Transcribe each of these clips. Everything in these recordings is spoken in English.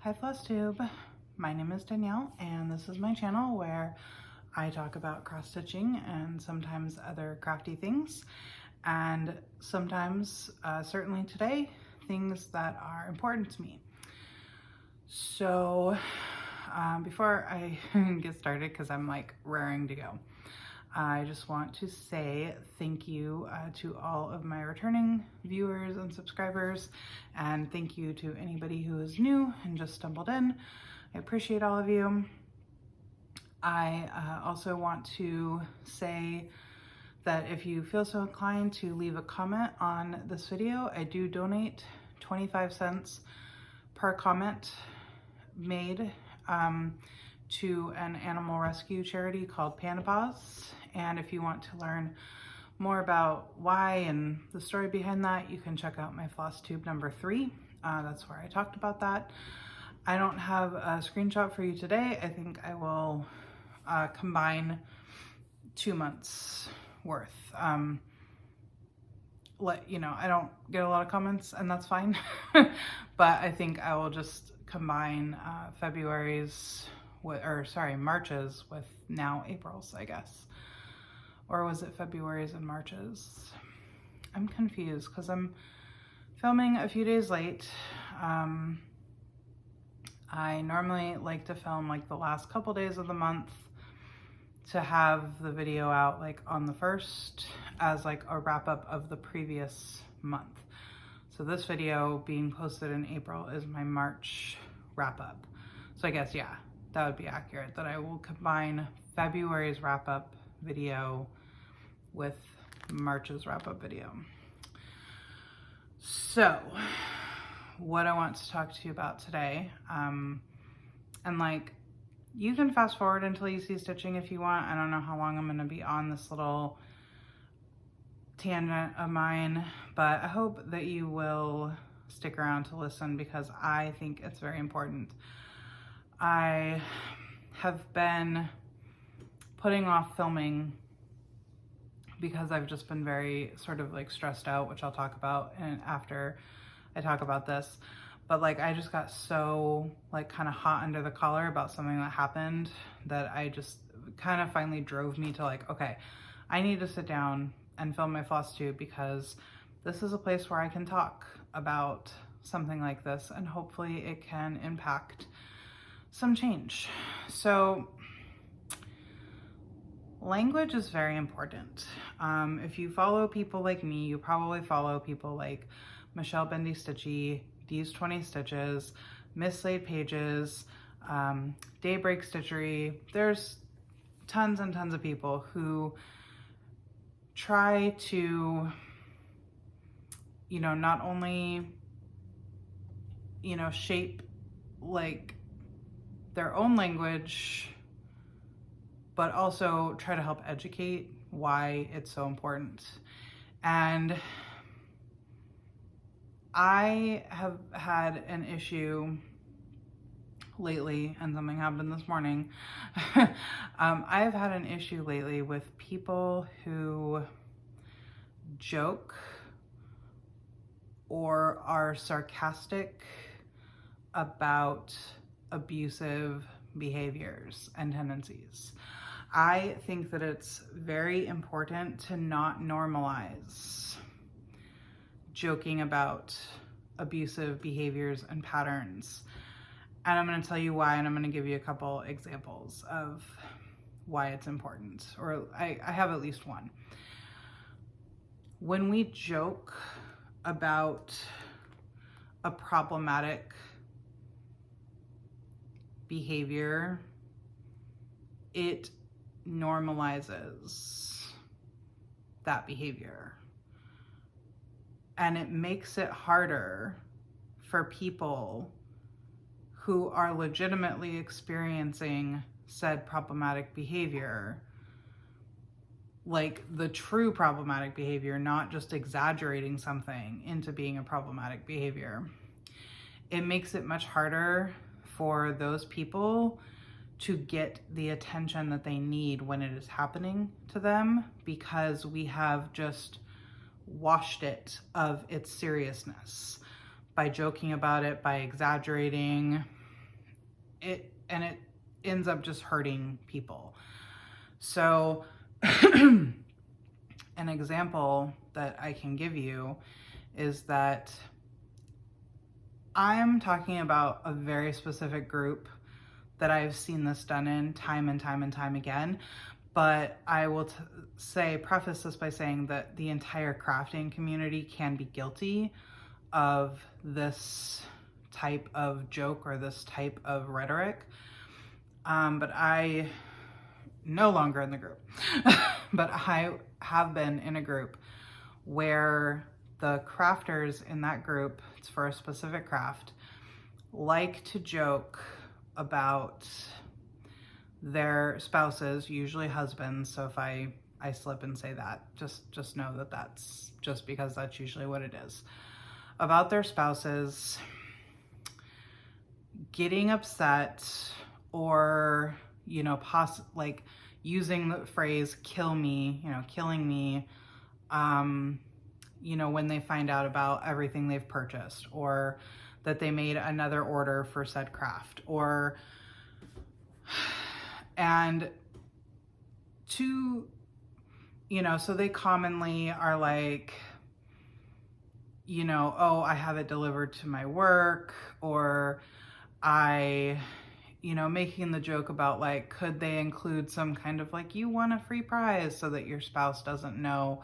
Hi Flosstube, my name is Danielle and this is my channel where I talk about cross stitching and sometimes other crafty things, and sometimes, certainly today, things that are important to me. So before I get started, because I'm like raring to go, I just want to say thank you to all of my returning viewers and subscribers, and thank you to anybody who is new and just stumbled in. I appreciate all of you. I also want to say that if you feel so inclined to leave a comment on this video, I do donate 25 cents per comment made to an animal rescue charity called Panda Paws. And if you want to learn more about why and the story behind that, you can check out my Flosstube number 3. That's where I talked about that. I don't have a screenshot for you today. I think I will combine 2 months worth. I don't get a lot of comments and that's fine, but I think I will just combine March's with now April's, I guess. Or was it February's and March's? I'm confused because I'm filming a few days late. I normally like to film like the last couple days of the month to have the video out like on the 1st as like a wrap up of the previous month. So this video being posted in April is my March wrap up. So I guess, yeah, that would be accurate, that I will combine February's wrap up video with March's wrap up video. So what I want to talk to you about today, and like, you can fast forward until you see stitching if you want. I don't know how long I'm going to be on this little tangent of mine, but I hope that you will stick around to listen because I think it's very important. I have been putting off filming because I've just been very sort of like stressed out, which I'll talk about and after I talk about this. But like, I just got so like kind of hot under the collar about something that happened that I just kind of finally drove me to like, okay, I need to sit down and film my Flosstube because this is a place where I can talk about something like this and hopefully it can impact some change. So language is very important. If you follow people like me, you probably follow people like Michelle Bendy Stitchy, D's 20 Stitches, Mislaid Pages, Daybreak Stitchery. There's tons and tons of people who try to, not only, shape like their own language, but also try to help educate why it's so important. And I have had an issue lately, and something happened this morning. I've had an issue lately with people who joke or are sarcastic about abusive behaviors and tendencies. I think that it's very important to not normalize joking about abusive behaviors and patterns. And I'm going to tell you why, and I'm going to give you a couple examples of why it's important, or I have at least one. When we joke about a problematic behavior, it normalizes that behavior. And it makes it harder for people who are legitimately experiencing said problematic behavior, like the true problematic behavior, not just exaggerating something into being a problematic behavior. It makes it much harder for those people to get the attention that they need when it is happening to them, because we have just washed it of its seriousness by joking about it, by exaggerating, it ends up just hurting people. So an example that I can give you is that I'm talking about a very specific group that I've seen this done in time and time and time again. But I will preface this by saying that the entire crafting community can be guilty of this type of joke or this type of rhetoric. But I no longer in the group, but I have been in a group where the crafters in that group, it's for a specific craft, like to joke about their spouses, usually husbands. So if I slip and say that, just know that that's just because that's usually what it is, about their spouses getting upset or, like using the phrase kill me, killing me, when they find out about everything they've purchased, or that they made another order for said craft, and so they commonly are like, oh, I have it delivered to my work, or making the joke about like, could they include some kind of like, you won a free prize, so that your spouse doesn't know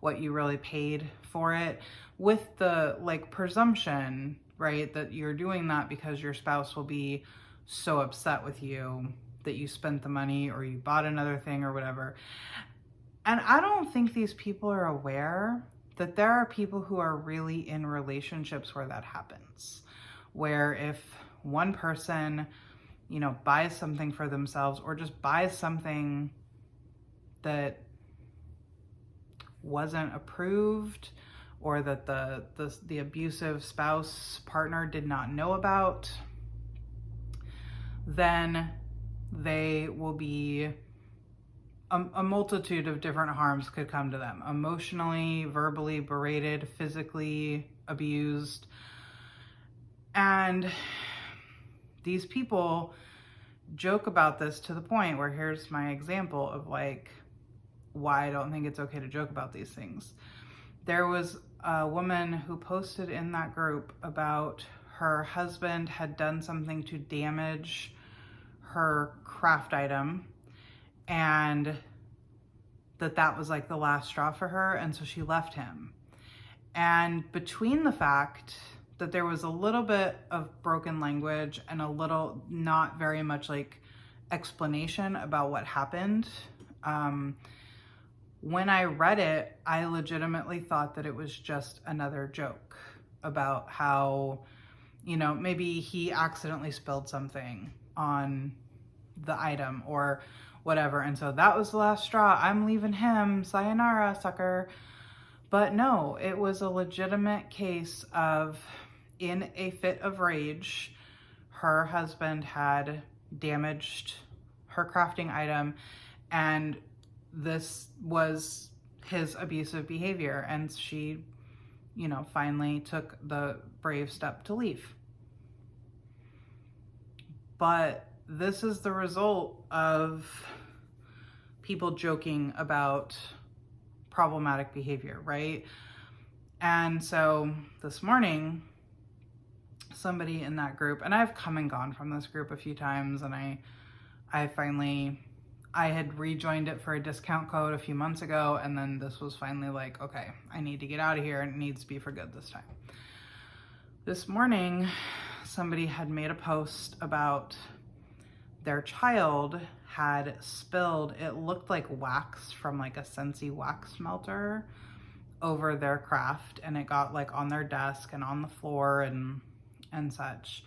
what you really paid for it, with the like presumption, right, that you're doing that because your spouse will be so upset with you that you spent the money or you bought another thing or whatever. And I don't think these people are aware that there are people who are really in relationships where that happens, where if one person, buys something for themselves or just buys something that wasn't approved, or that the abusive spouse partner did not know about, then they will be a multitude of different harms could come to them. Emotionally, verbally berated, physically abused. And these people joke about this to the point where, here's my example of like why I don't think it's okay to joke about these things. There was a woman who posted in that group about her husband had done something to damage her craft item, and that was like the last straw for her, and so she left him. And between the fact that there was a little bit of broken language and a little not very much like explanation about what happened, when I read it, I legitimately thought that it was just another joke about how, maybe he accidentally spilled something on the item or whatever. And so that was the last straw. I'm leaving him. Sayonara, sucker. But no, it was a legitimate case of, in a fit of rage, her husband had damaged her crafting item, and this was his abusive behavior, and she, finally took the brave step to leave. But this is the result of people joking about problematic behavior, right? And so this morning, somebody in that group, and I've come and gone from this group a few times, and I had rejoined it for a discount code a few months ago, and then this was finally like, okay, I need to get out of here, and it needs to be for good this time. This morning, somebody had made a post about their child had spilled, it looked like wax from like a Scentsy wax melter over their craft, and it got like on their desk and on the floor and such.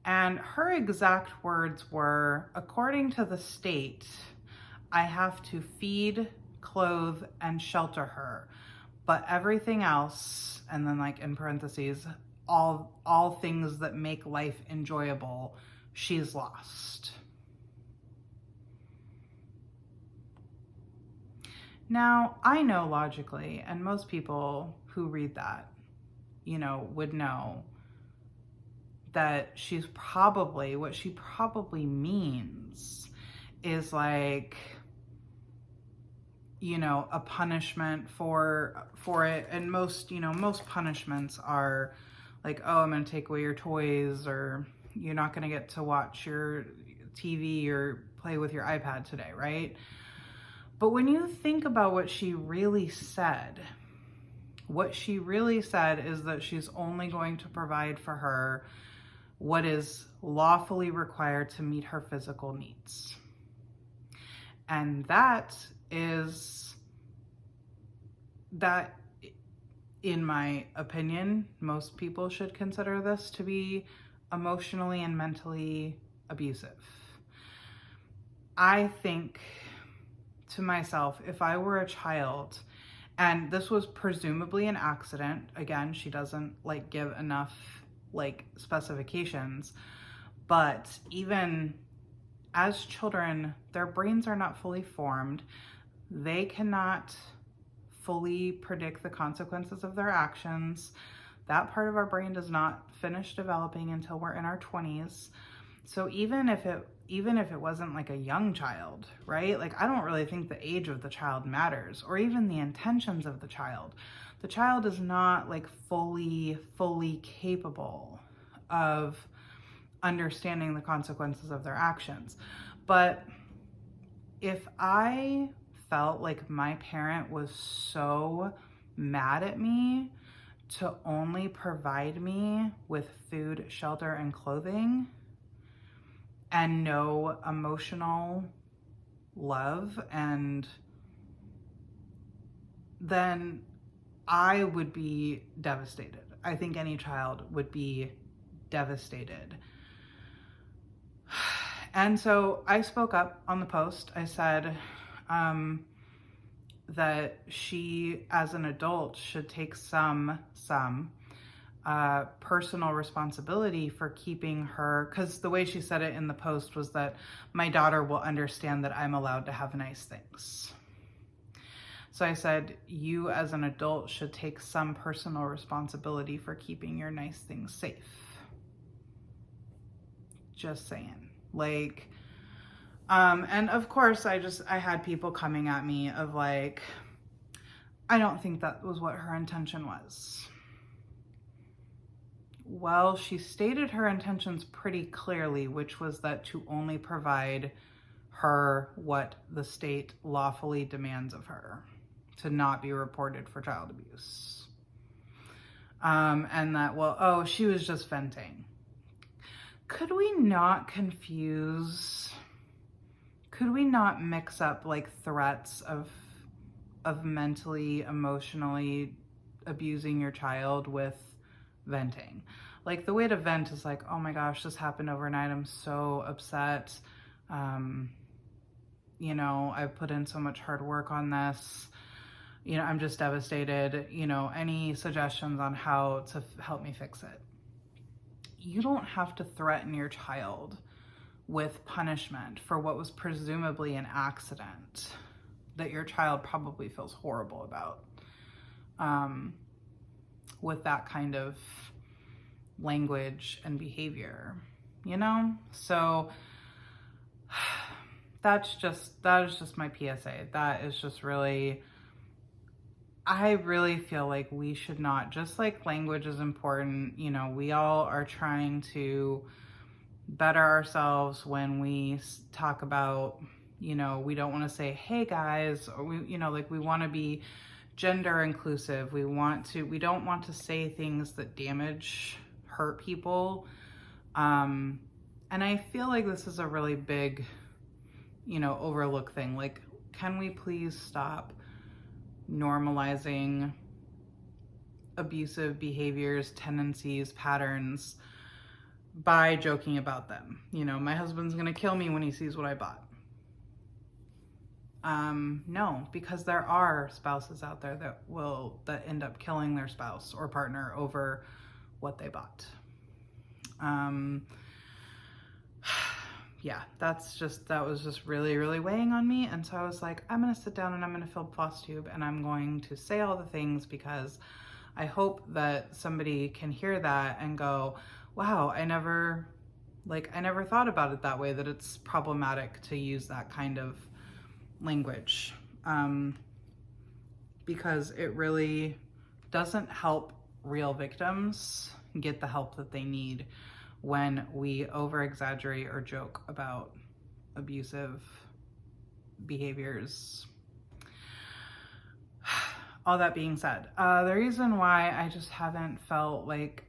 And her exact words were, according to the state, I have to feed, clothe, and shelter her, but everything else, and then like in parentheses, all things that make life enjoyable, she's lost. Now, I know logically, and most people who read that, would know that she's probably, what she probably means is like, you know, a punishment for it. And most, you know, most punishments are like, oh, I'm going to take away your toys, or you're not going to get to watch your TV or play with your iPad today, right? But when you think about what she really said is that she's only going to provide for her what is lawfully required to meet her physical needs. And that, in my opinion, most people should consider this to be emotionally and mentally abusive. I think to myself, if I were a child and this was presumably an accident, again, she doesn't like give enough like specifications, but even as children, their brains are not fully formed. They cannot fully predict the consequences of their actions. That part of our brain does not finish developing until we're in our 20s. So even if it wasn't like a young child, right? Like, I don't really think the age of the child matters, or even the intentions of the child. The child is not like fully capable of understanding the consequences of their actions. But if I felt like my parent was so mad at me to only provide me with food, shelter, and clothing, and no emotional love, and then I would be devastated. I think any child would be devastated. And so I spoke up on the post. I said that she, as an adult, should take some personal responsibility for keeping her, because the way she said it in the post was that my daughter will understand that I'm allowed to have nice things. So I said, you as an adult should take some personal responsibility for keeping your nice things safe. Just saying. Like, and of course I had people coming at me of like, I don't think that was what her intention was. Well, she stated her intentions pretty clearly, which was that to only provide her what the state lawfully demands of her, to not be reported for child abuse. And that, well, oh, she was just venting. Could we not mix up like threats of mentally, emotionally abusing your child with venting? Like, the way to vent is like, oh my gosh, this happened overnight, I'm so upset. You know, I've put in so much hard work on this. You know, I'm just devastated. You know, any suggestions on how to help me fix it? You don't have to threaten your child with punishment for what was presumably an accident that your child probably feels horrible about, with that kind of language and behavior, you know? So that is just my PSA. That is just really, I really feel like we should not, just like language is important, you know, we all are trying to better ourselves when we talk about, you know, we don't want to say, hey guys, or we, you know, like we want to be gender inclusive. We don't want to say things that damage, hurt people. And I feel like this is a really big, you know, overlooked thing. Like, can we please stop normalizing abusive behaviors, tendencies, patterns by joking about them? You know, my husband's gonna kill me when he sees what I bought. No, because there are spouses out there that end up killing their spouse or partner over what they bought. Yeah, that was just really, really weighing on me. And so I was like, I'm gonna sit down and I'm gonna fill Flosstube and I'm going to say all the things, because I hope that somebody can hear that and go, wow, I never thought about it that way, that it's problematic to use that kind of language, because it really doesn't help real victims get the help that they need when we over exaggerate or joke about abusive behaviors. All that being said, the reason why I just haven't felt like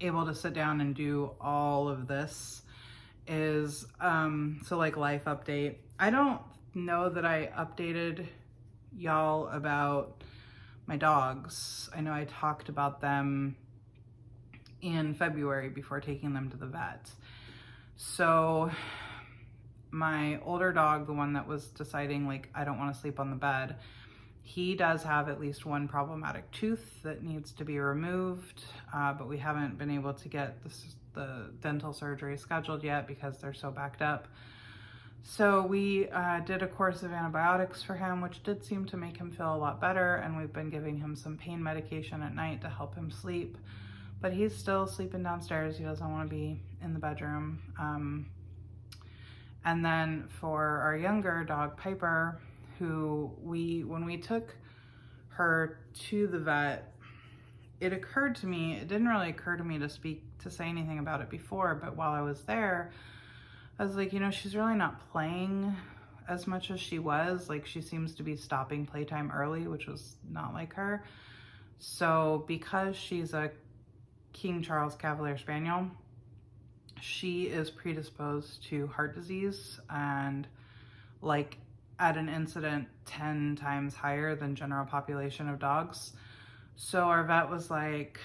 able to sit down and do all of this is, so like life update. I don't know that I updated y'all about my dogs. I know I talked about them in February before taking them to the vet. So my older dog, the one that was deciding like, I don't want to sleep on the bed, he does have at least one problematic tooth that needs to be removed, but we haven't been able to get the dental surgery scheduled yet because they're so backed up. So we did a course of antibiotics for him, which did seem to make him feel a lot better, and we've been giving him some pain medication at night to help him sleep. But he's still sleeping downstairs. He doesn't want to be in the bedroom. And then for our younger dog, Piper, who when we took her to the vet, it didn't really occur to me to say anything about it before, but while I was there, I was like, you know, she's really not playing as much as she was. Like, she seems to be stopping playtime early, which was not like her. So because she's a King Charles Cavalier Spaniel, she is predisposed to heart disease, and like at an incident 10 times higher than general population of dogs. So our vet was like,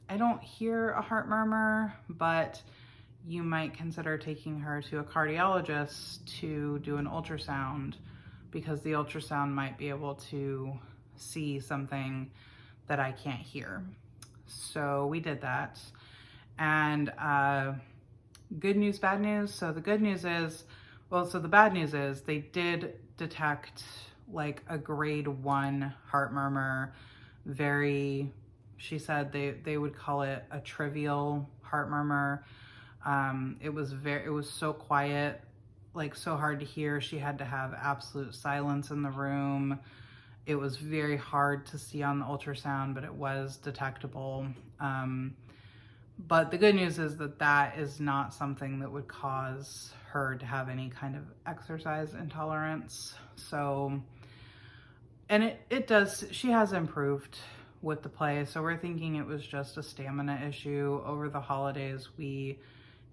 I don't hear a heart murmur, but you might consider taking her to a cardiologist to do an ultrasound, because the ultrasound might be able to see something that I can't hear. So we did that. And good news, bad news. So the good news is, so the bad news is they did detect like a grade 1 heart murmur. She said they would call it a trivial heart murmur. It was so quiet, like so hard to hear. She had to have absolute silence in the room. It was very hard to see on the ultrasound, but it was detectable. But the good news is that is not something that would cause her to have any kind of exercise intolerance. So, and she has improved with the play. So we're thinking it was just a stamina issue. Over the holidays, we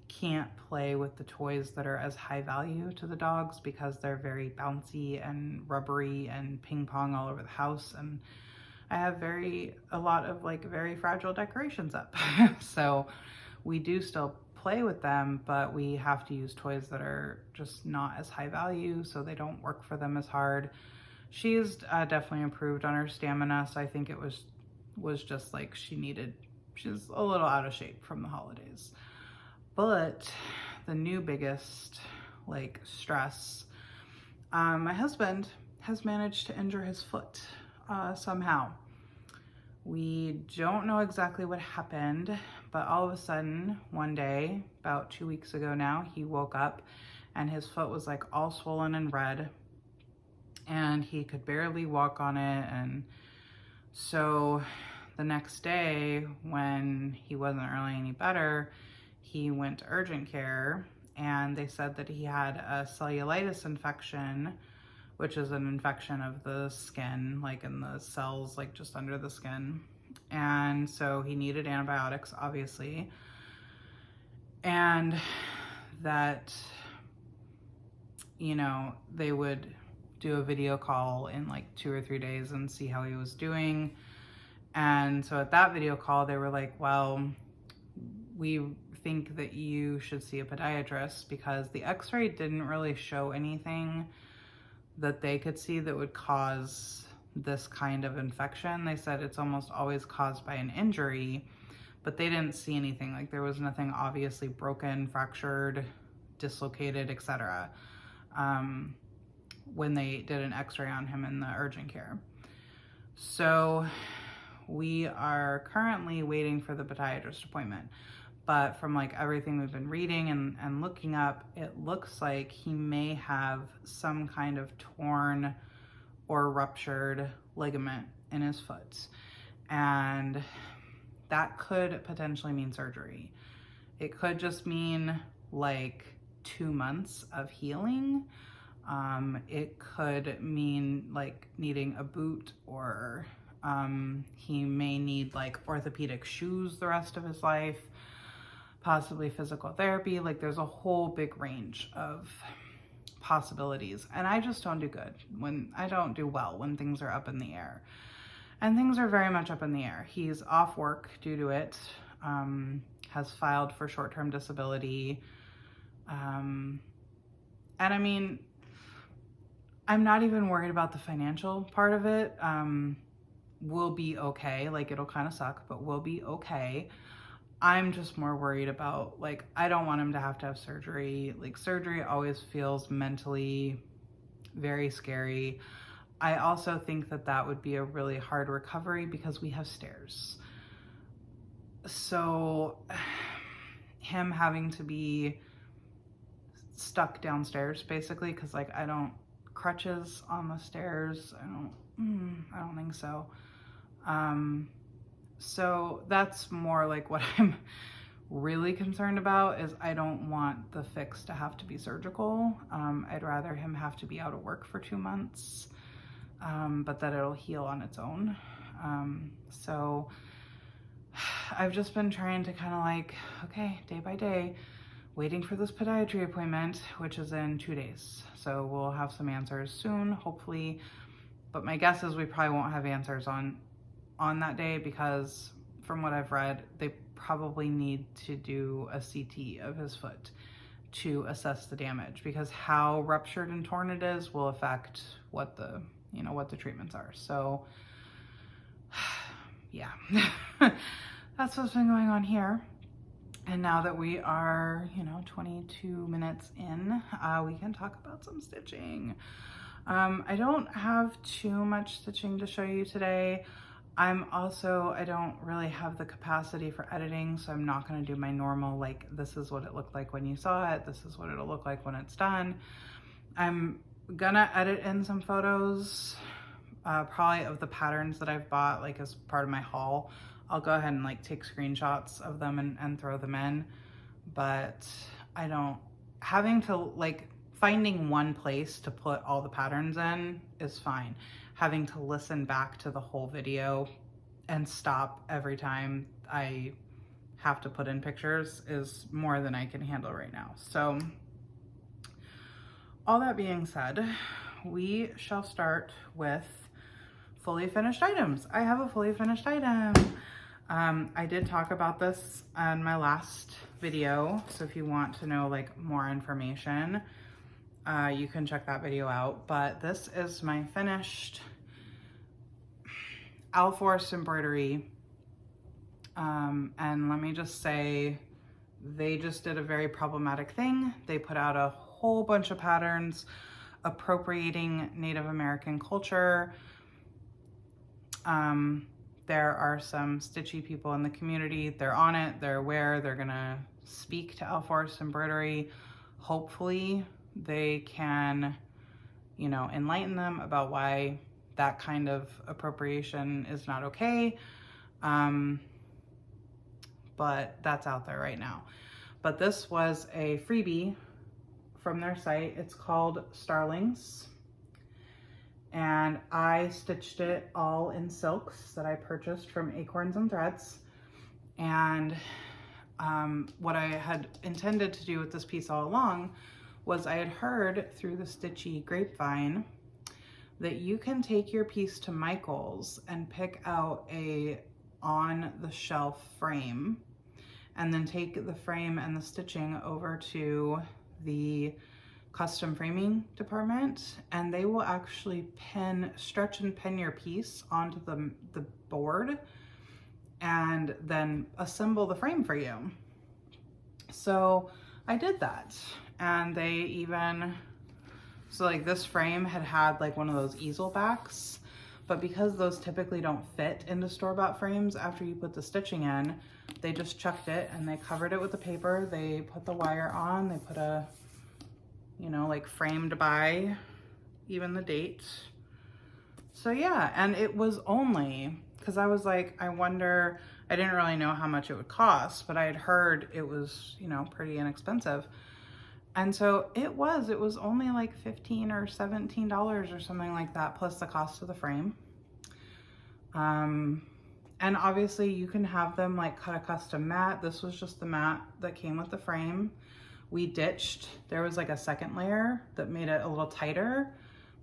can't play with the toys that are as high value to the dogs because they're very bouncy and rubbery and ping pong all over the house. And I have a lot of like very fragile decorations up. So we do still play with them, but we have to use toys that are just not as high value, so they don't work for them as hard. She's definitely improved on her stamina, so I think it was just like she's a little out of shape from the holidays. But the new biggest like stress, my husband has managed to injure his foot somehow. We don't know exactly what happened, but all of a sudden one day, about 2 weeks ago now, he woke up and his foot was like all swollen and red, and he could barely walk on it. And so the next day, when he wasn't really any better, he went to urgent care, and they said that he had a cellulitis infection, which is an infection of the skin, like in the cells, like just under the skin. And so he needed antibiotics, obviously. And that, you know, they would do a video call in like 2 or 3 days and see how he was doing. And so at that video call, they were like, well, we think that you should see a podiatrist, because the x-ray didn't really show anything that they could see that would cause this kind of infection. They said it's almost always caused by an injury, but they didn't see anything. Like, there was nothing obviously broken, fractured, dislocated, etc. When they did an x-ray on him in the urgent care. So We are currently waiting for the podiatrist appointment, but from like everything we've been reading and looking up, it looks like he may have some kind of torn or ruptured ligament in his foot. And that could potentially mean surgery. It could just mean like 2 months of healing. It could mean like needing a boot, or he may need like orthopedic shoes the rest of his life, possibly physical therapy. Like there's a whole big range of possibilities. And I just don't do good I don't do well when things are up in the air. And things are very much up in the air. He's off work due to it, has filed for short-term disability. And I mean, I'm not even worried about the financial part of it. We'll be okay. Like it'll kind of suck, but we'll be okay. I'm just more worried about, like, I don't want him to have surgery. Like surgery always feels mentally very scary. I also think that that would be a really hard recovery because we have stairs. So him having to be stuck downstairs basically, because like I don't crutches on the stairs. I don't think so. So that's more like what I'm really concerned about, is I don't want the fix to have to be surgical. I'd rather him have to be out of work for 2 months. But that it'll heal on its own. So I've just been trying to kind of like, okay, day by day, waiting for this podiatry appointment, which is in 2 days. So we'll have some answers soon, hopefully. But my guess is we probably won't have answers on that day, because from what I've read, they probably need to do a CT of his foot to assess the damage, because how ruptured and torn it is will affect what the treatments are. So yeah, that's what's been going on here. And now that we are, 22 minutes in, we can talk about some stitching. I don't have too much stitching to show you today. I don't really have the capacity for editing, so I'm not going to do my normal, like, this is what it looked like when you saw it, this is what it'll look like when it's done. I'm gonna edit in some photos, probably of the patterns that I've bought, like as part of my haul. I'll go ahead and like take screenshots of them and throw them in. But finding one place to put all the patterns in is fine. Having to listen back to the whole video and stop every time I have to put in pictures is more than I can handle right now. So all that being said, we shall start with fully finished items. I have a fully finished item. I did talk about this on my last video, so if you want to know like more information, you can check that video out. But this is my finished Alforce embroidery. And let me just say, they just did a very problematic thing. They put out a whole bunch of patterns appropriating Native American culture. There are some stitchy people in the community. They're on it, they're aware, they're gonna speak to Alforce Embroidery. Hopefully they can, enlighten them about why that kind of appropriation is not okay. But that's out there right now. But this was a freebie from their site. It's called Starlings. And I stitched it all in silks that I purchased from Acorns and Threads. And what I had intended to do with this piece all along was I had heard through the stitchy grapevine that you can take your piece to Michael's and pick out a on-the-shelf frame, and then take the frame and the stitching over to the custom framing department, and they will actually stretch and pin your piece onto the board and then assemble the frame for you. So I did that, and they even, so like this frame had like one of those easel backs, but because those typically don't fit into store-bought frames after you put the stitching in, they just chucked it and they covered it with the paper. They put the wire on, they put a, you know, like framed by, even the date. So yeah, and it was only, because I was like, I wonder, I didn't really know how much it would cost, but I had heard it was, you know, pretty inexpensive. And so it was only like $15 or $17 or something like that, plus the cost of the frame. And obviously you can have them like cut a custom mat. This was just the mat that came with the frame. We ditched, there was like a second layer that made it a little tighter,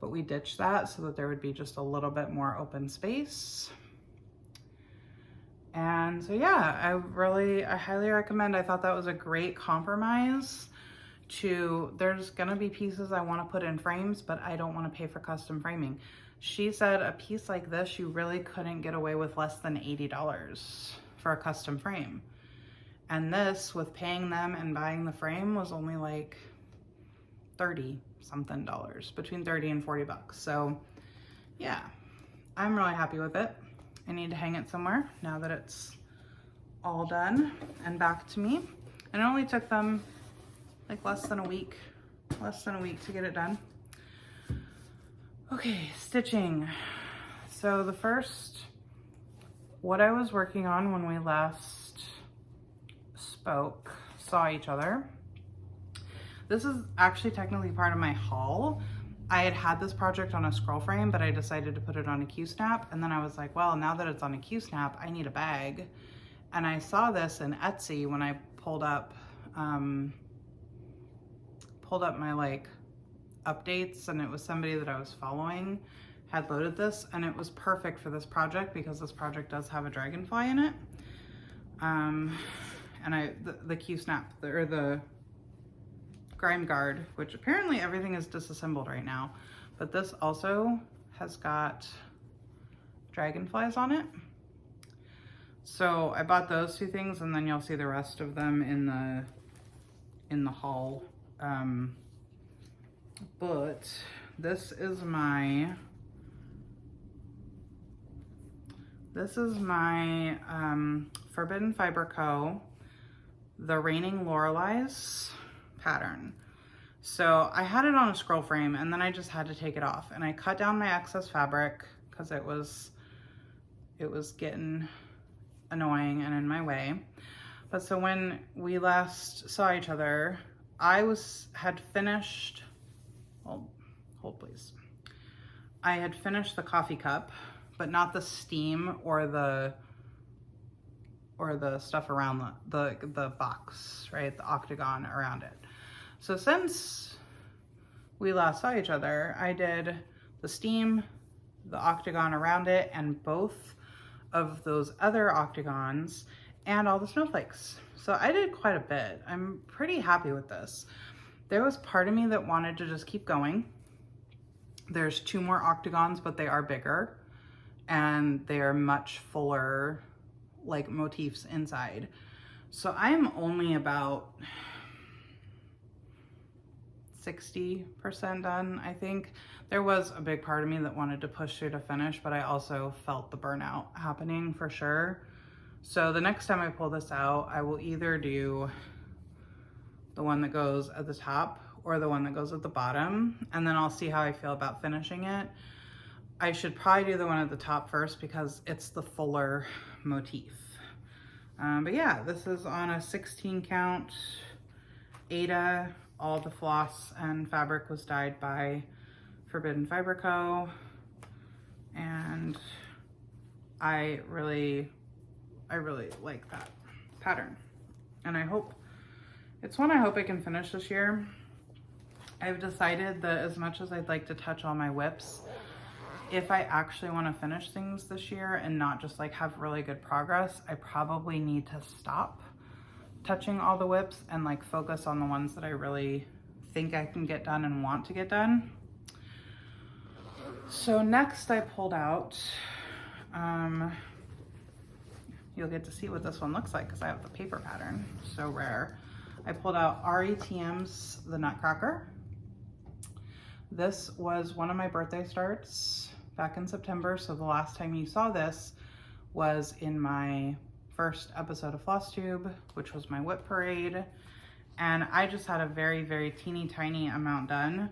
but we ditched that so that there would be just a little bit more open space. And so yeah, I highly recommend. I thought that was a great compromise to, there's gonna be pieces I wanna put in frames, but I don't wanna pay for custom framing. She said a piece like this, you really couldn't get away with less than $80 for a custom frame. And this, with paying them and buying the frame, was only like 30 something dollars, between 30 and 40 bucks. So yeah, I'm really happy with it. I need to hang it somewhere now that it's all done and back to me. And it only took them like less than a week to get it done. Okay, stitching. So the first, what I was working on when we last saw each other. This is actually technically part of my haul. I had this project on a scroll frame, but I decided to put it on a Q-snap. And then I was like, well, now that it's on a Q-snap, I need a bag. And I saw this in Etsy when I pulled up my like updates, and it was somebody that I was following had loaded this, and it was perfect for this project because this project does have a dragonfly in it. And the Q-snap, or the grime guard, which apparently everything is disassembled right now, but this also has got dragonflies on it. So I bought those two things, and then you'll see the rest of them in the haul. But this is my Forbidden Fiber Co. The Raining Loreleis pattern. So I had it on a scroll frame, and then I just had to take it off, and I cut down my excess fabric because it was getting annoying and in my way. But so when we last saw each other, had finished, hold please. I had finished the coffee cup, but not the steam or the stuff around the box, right? The octagon around it. So since we last saw each other, I did the steam, the octagon around it, and both of those other octagons, and all the snowflakes. So I did quite a bit. I'm pretty happy with this. There was part of me that wanted to just keep going. There's 2 more octagons, but they are bigger, and they are much fuller, like, motifs inside. So I am only about 60% done, I think. There was a big part of me that wanted to push through to finish, but I also felt the burnout happening for sure. So the next time I pull this out, I will either do the one that goes at the top or the one that goes at the bottom, and then I'll see how I feel about finishing it. I should probably do the one at the top first because it's the fuller motif. But yeah, this is on a 16 count Aida. All the floss and fabric was dyed by Forbidden Fiber Co. And I really like that pattern. And it's one I hope I can finish this year. I've decided that as much as I'd like to touch all my whips, if I actually want to finish things this year and not just like have really good progress, I probably need to stop touching all the whips and like focus on the ones that I really think I can get done and want to get done. So next I pulled out, you'll get to see what this one looks like because I have the paper pattern, so rare. I pulled out RETM's The Nutcracker. This was one of my birthday starts back in September. So the last time you saw this was in my first episode of Flosstube, which was my whip parade. And I just had a very, very teeny tiny amount done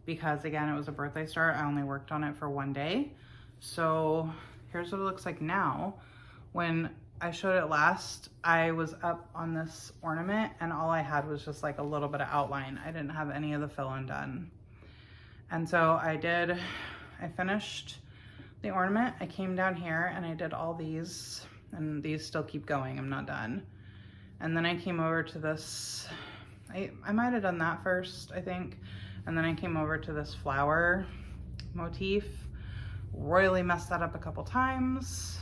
because, again, it was a birthday start. I only worked on it for one day. So here's what it looks like now. When I showed it last, I was up on this ornament and all I had was just like a little bit of outline. I didn't have any of the fill-in done. And so I finished the ornament. I came down here and I did all these, and these still keep going. I'm not done. And then I came over to this, I might have done that first, I think. And then I came over to this flower motif, royally messed that up a couple times.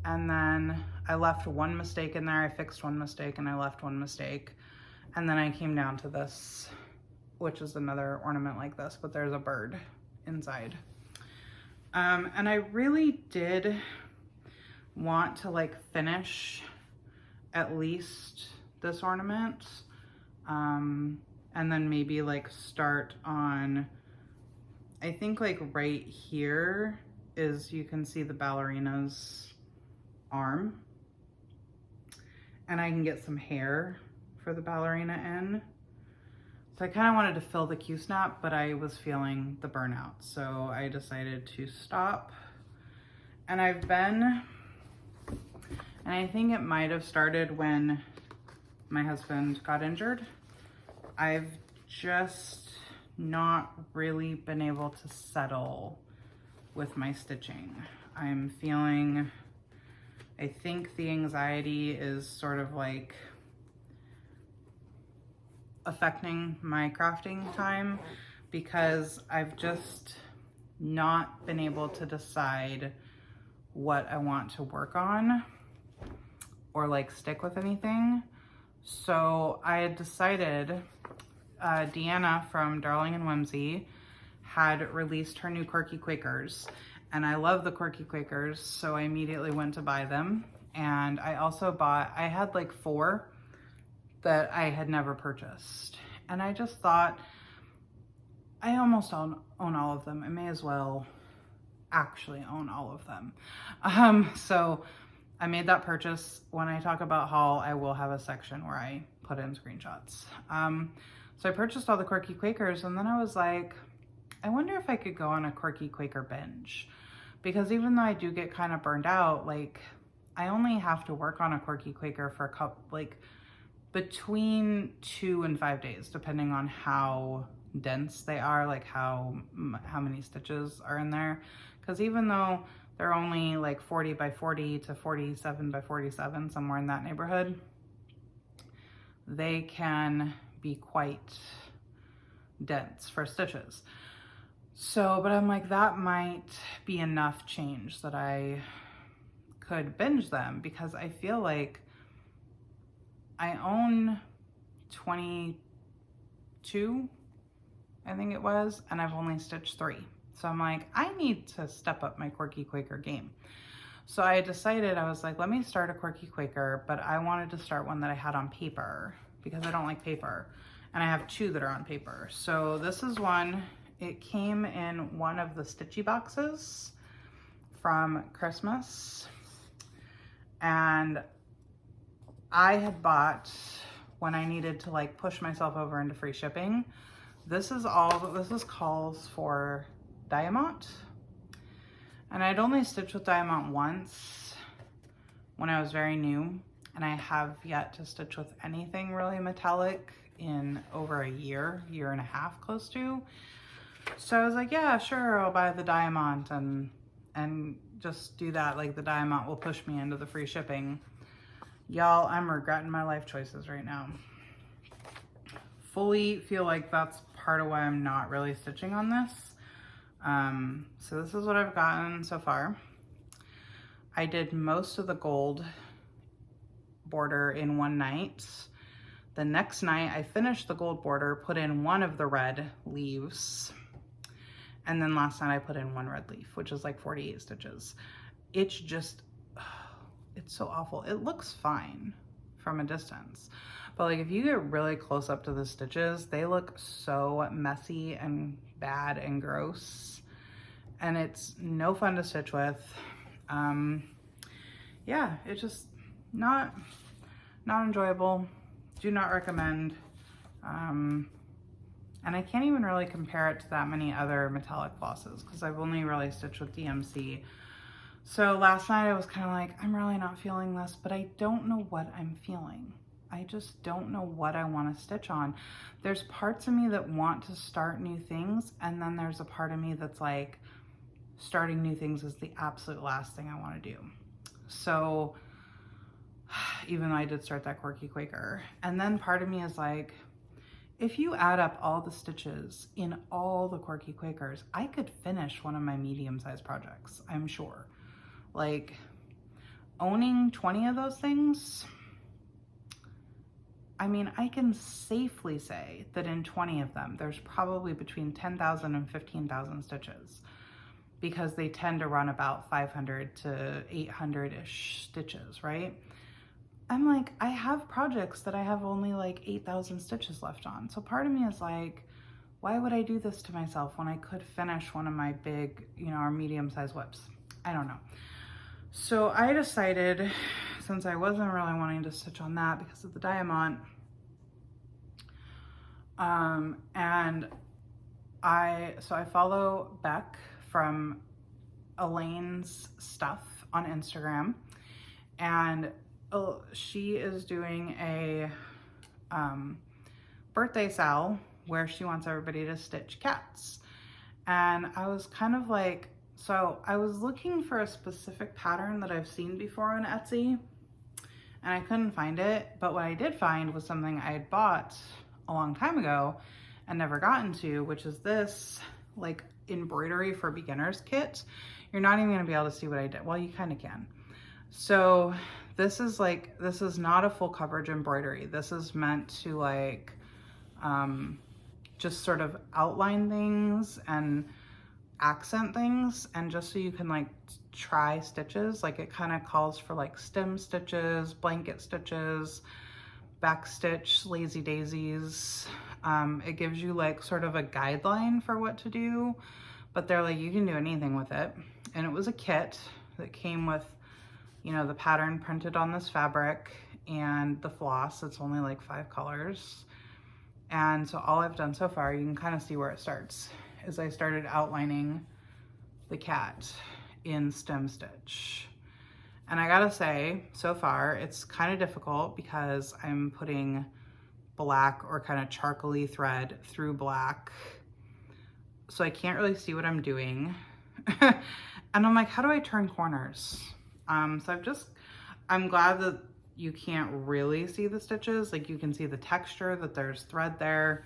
And then I left one mistake in there. I fixed one mistake and I left one mistake. And then I came down to this, which is another ornament like this, but there's a bird inside. And I really did want to like finish at least this ornament. And then maybe like start on, I think like right here is, you can see the ballerina's arm, and I can get some hair for the ballerina in. So I kind of wanted to fill the Q-snap, but I was feeling the burnout, so I decided to stop. And and I think it might have started when my husband got injured. I've just not really been able to settle with my stitching. I'm feeling, I think the anxiety is sort of like affecting my crafting time because I've just not been able to decide what I want to work on or like stick with anything. So I had decided, Deanna from Darling and Whimsy had released her new Quirky Quakers, and I love the Quirky Quakers, so I immediately went to buy them. And I also I had like 4 that I had never purchased. And I just thought, I almost own all of them. I may as well actually own all of them. So I made that purchase. When I talk about haul, I will have a section where I put in screenshots. So I purchased all the Quirky Quakers, and then I was like, I wonder if I could go on a Quirky Quaker binge. Because even though I do get kind of burned out, like I only have to work on a Quirky Quaker for a couple, like between 2 and 5 days, depending on how dense they are, like how many stitches are in there. Because even though they're only like 40 by 40 to 47 by 47, somewhere in that neighborhood, they can be quite dense for stitches. So, but I'm like, that might be enough change that I could binge them, because I feel like I own 22, I think it was, and I've only stitched 3. So I'm like, I need to step up my Quirky Quaker game. So I decided, I was like, let me start a Quirky Quaker, but I wanted to start one that I had on paper because I don't like paper. And I have 2 that are on paper. So this is one. It came in one of the stitchy boxes from Christmas. And I had bought, when I needed to like push myself over into free shipping, this is calls for Diamant. And I'd only stitched with Diamant once when I was very new. And I have yet to stitch with anything really metallic in over a year and a half, close to. So I was like, yeah, sure, I'll buy the Diamant and just do that. Like the Diamant will push me into the free shipping. Y'all, I'm regretting my life choices right now. Fully feel like that's part of why I'm not really stitching on this. So this is what I've gotten so far. I did most of the gold border in one night. The next night I finished the gold border, put in one of the red leaves, and then last night I put in one red leaf, which is like 48 stitches. It's just, it's so awful. It looks fine from a distance, but like if you get really close up to the stitches, they look so messy and bad and gross. and it's no fun to stitch with. Yeah, it's just not enjoyable. Do not recommend. And I can't even really compare it to that many other metallic flosses because I've only really stitched with DMC. So last night I was kind of like, I'm really not feeling this, but I don't know what I'm feeling. I just don't know what I want to stitch on. There's parts of me that want to start new things, and then there's a part of me that's like, starting new things is the absolute last thing I want to do. So even though I did start that Quirky Quaker, and then part of me is like, if you add up all the stitches in all the Quirky Quakers, I could finish one of my medium-sized projects, I'm sure. Like, owning 20 of those things, I mean, I can safely say that in 20 of them, there's probably between 10,000 and 15,000 stitches, because they tend to run about 500 to 800-ish stitches, right? I'm like, I have projects that I have only like 8,000 stitches left on. So part of me is like, why would I do this to myself when I could finish one of my big, you know, or medium-sized whips? I don't know. So I decided, since I wasn't really wanting to stitch on that because of the diamond, and I follow Beck from Elaine's Stuff on Instagram, and she is doing a birthday sale where she wants everybody to stitch cats. And I was kind of like, so I was looking for a specific pattern that I've seen before on Etsy, and I couldn't find it. But what I did find was something I had bought a long time ago and never gotten to, which is this like embroidery for beginners kit. You're not even gonna be able to see what I did. Well, you kind of can. So this is not a full coverage embroidery. This is meant to like just sort of outline things and accent things, and just so you can like try stitches. Like, it kind of calls for like stem stitches, blanket stitches, back stitch, lazy daisies. It gives you like sort of a guideline for what to do, but they're like, you can do anything with it. And it was a kit that came with, you know, the pattern printed on this fabric and the floss. It's only like 5 colors. And so all I've done so far, you can kind of see where it starts, is I started outlining the cat in stem stitch. And I gotta say, so far, it's kind of difficult because I'm putting black or kind of charcoaly thread through black. So I can't really see what I'm doing. And I'm like, how do I turn corners? So I'm glad that you can't really see the stitches. Like, you can see the texture, that there's thread there,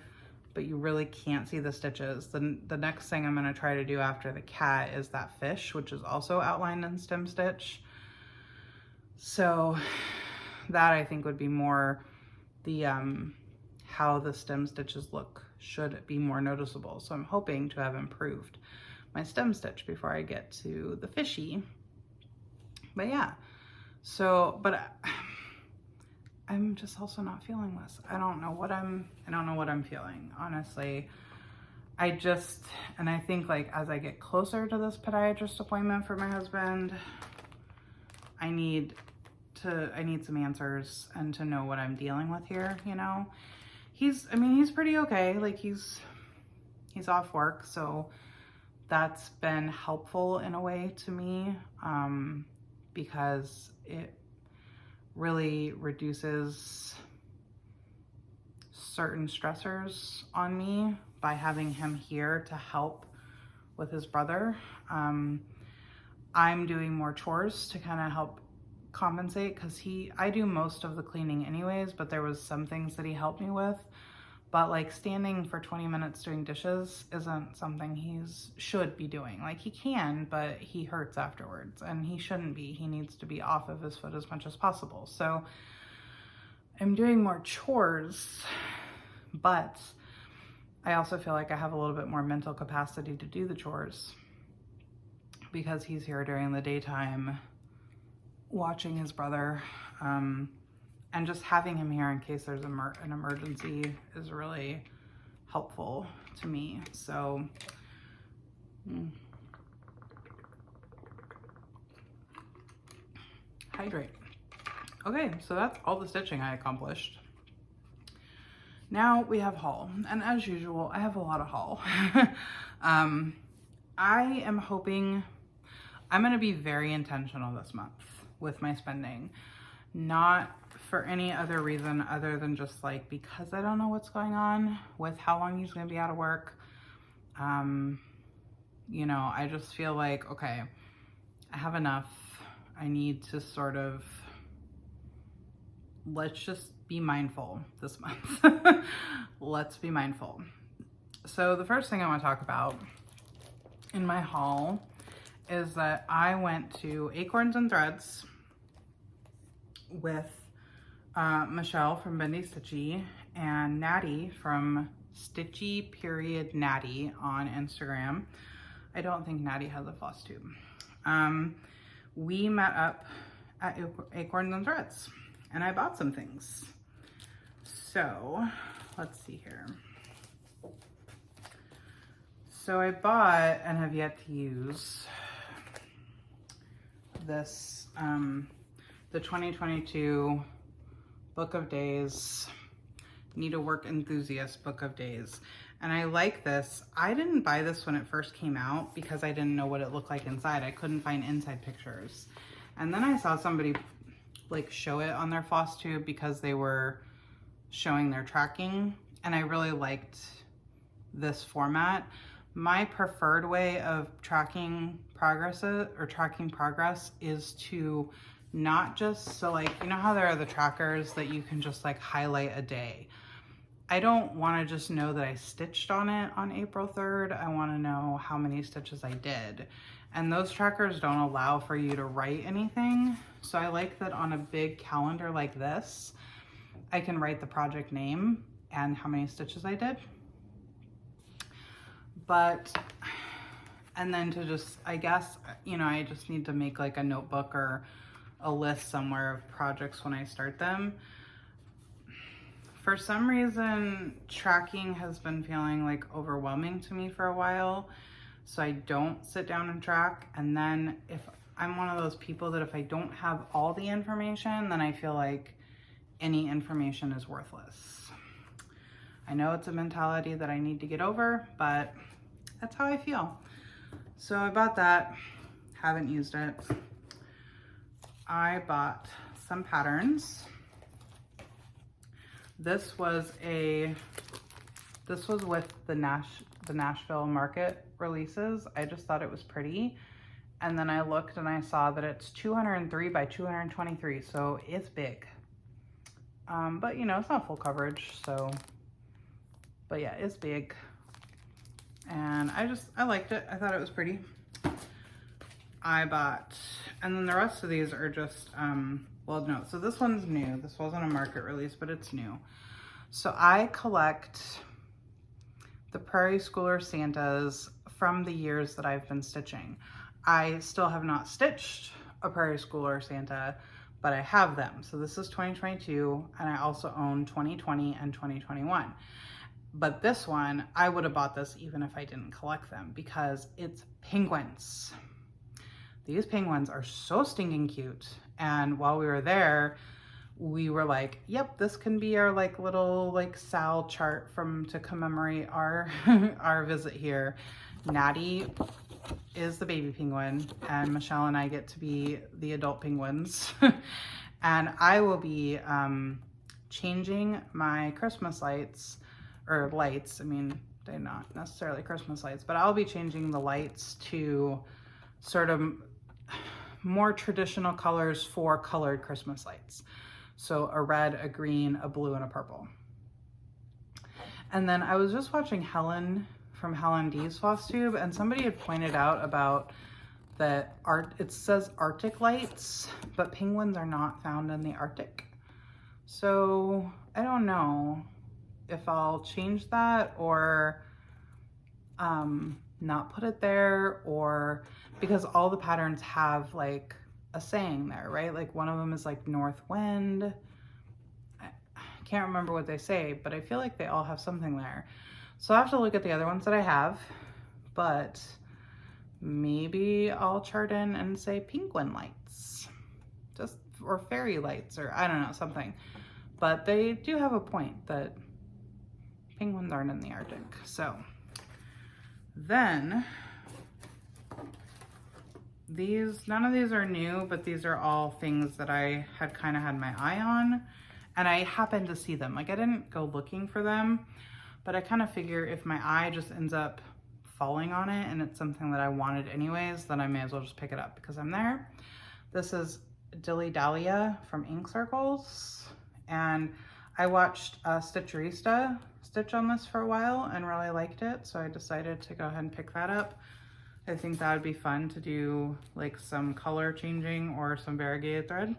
but you really can't see the stitches. The next thing I'm gonna try to do after the cat is that fish, which is also outlined in stem stitch. So that I think would be more the, how the stem stitches look should be more noticeable. So I'm hoping to have improved my stem stitch before I get to the fishy. But yeah, so, but I'm just also not feeling this. I don't know what I'm feeling, honestly. And I think like as I get closer to this podiatrist appointment for my husband, I need some answers and to know what I'm dealing with here, you know? He's pretty okay. Like, he's off work, so that's been helpful in a way to me, because it really reduces certain stressors on me by having him here to help with his brother. I'm doing more chores to kind of help compensate, because I do most of the cleaning anyways, but there was some things that he helped me with. But like, standing for 20 minutes doing dishes isn't something should be doing. Like, he can, but he hurts afterwards, and he shouldn't be. He needs to be off of his foot as much as possible. So I'm doing more chores, but I also feel like I have a little bit more mental capacity to do the chores because he's here during the daytime watching his brother, and just having him here in case there's an emergency is really helpful to me. So hydrate. Okay, so that's all the stitching I accomplished. Now we have haul, and as usual, I have a lot of haul. I am hoping, I'm gonna be very intentional this month with my spending. Not for any other reason other than just like, because I don't know what's going on with how long he's gonna be out of work. You know, I just feel like, okay, I have enough. I need to sort of, let's just be mindful this month. Let's be mindful. So the first thing I want to talk about in my haul is that I went to Acorns and Threads with Michelle from Bendy Stitchy and Natty from Stitchy Period Natty on Instagram. I don't think Natty has a Flosstube. We met up at Acorns and Threads and I bought some things. So let's see here. So I bought and have yet to use this, the 2022 Book of Days, Needlework Enthusiast Book of Days. And I like this. I didn't buy this when it first came out because I didn't know what it looked like inside. I couldn't find inside pictures. And then I saw somebody like show it on their Flosstube because they were showing their tracking. And I really liked this format. My preferred way of tracking progress is to not just, so like, you know how there are the trackers that you can just like highlight a day. I don't want to just know that I stitched on it on April 3rd. I want to know how many stitches I did. And those trackers don't allow for you to write anything. So I like that on a big calendar like this, I can write the project name and how many stitches I did. But, and then to just, I guess, you know, I just need to make like a notebook or a list somewhere of projects when I start them. For some reason, tracking has been feeling like overwhelming to me for a while. So I don't sit down and track. And then if I'm one of those people that if I don't have all the information, then I feel like any information is worthless. I know it's a mentality that I need to get over, but that's how I feel. So I bought that, haven't used it. I bought some patterns. This was with the Nashville Market releases. I just thought it was pretty. And then I looked and I saw that it's 203 by 223, so it's big. But you know, it's not full coverage, so, but yeah, it's big. And I liked it. I thought it was pretty. I bought, and then the rest of these are just, well, no, so this one's new. This wasn't a market release, but it's new. So I collect the Prairie Schooler Santas from the years that I've been stitching. I still have not stitched a Prairie Schooler Santa, but I have them. So this is 2022, and I also own 2020 and 2021. But this one, I would have bought this even if I didn't collect them because it's penguins. These penguins are so stinking cute. And while we were there, we were like, yep, this can be our like little like Sal chart to commemorate our our visit here. Natty is the baby penguin and Michelle and I get to be the adult penguins. And I will be changing my Christmas lights, or lights, I mean, they're not necessarily Christmas lights, but I'll be changing the lights to sort of more traditional colors for colored Christmas lights. So a red, a green, a blue, and a purple. And then I was just watching Helen from Helen D's Flosstube, and somebody had pointed out about that it says Arctic lights, but penguins are not found in the Arctic. So I don't know if I'll change that or not put it there, or because all the patterns have like a saying there, right? Like one of them is like north wind. I can't remember what they say, but I feel like they all have something there. So I have to look at the other ones that I have, but maybe I'll chart in and say penguin lights, just or fairy lights, or I don't know, something. But they do have a point that penguins aren't in the Arctic. So then none of these are new, but these are all things that I had kind of had my eye on, and I happened to see them. Like, I didn't go looking for them, but I kind of figure if my eye just ends up falling on it and it's something that I wanted anyways, then I may as well just pick it up because I'm there. This is Dilly Dahlia from Ink Circles, and I watched Stitcherista stitch on this for a while and really liked it, so I decided to go ahead and pick that up. I think that would be fun to do like some color changing or some variegated thread.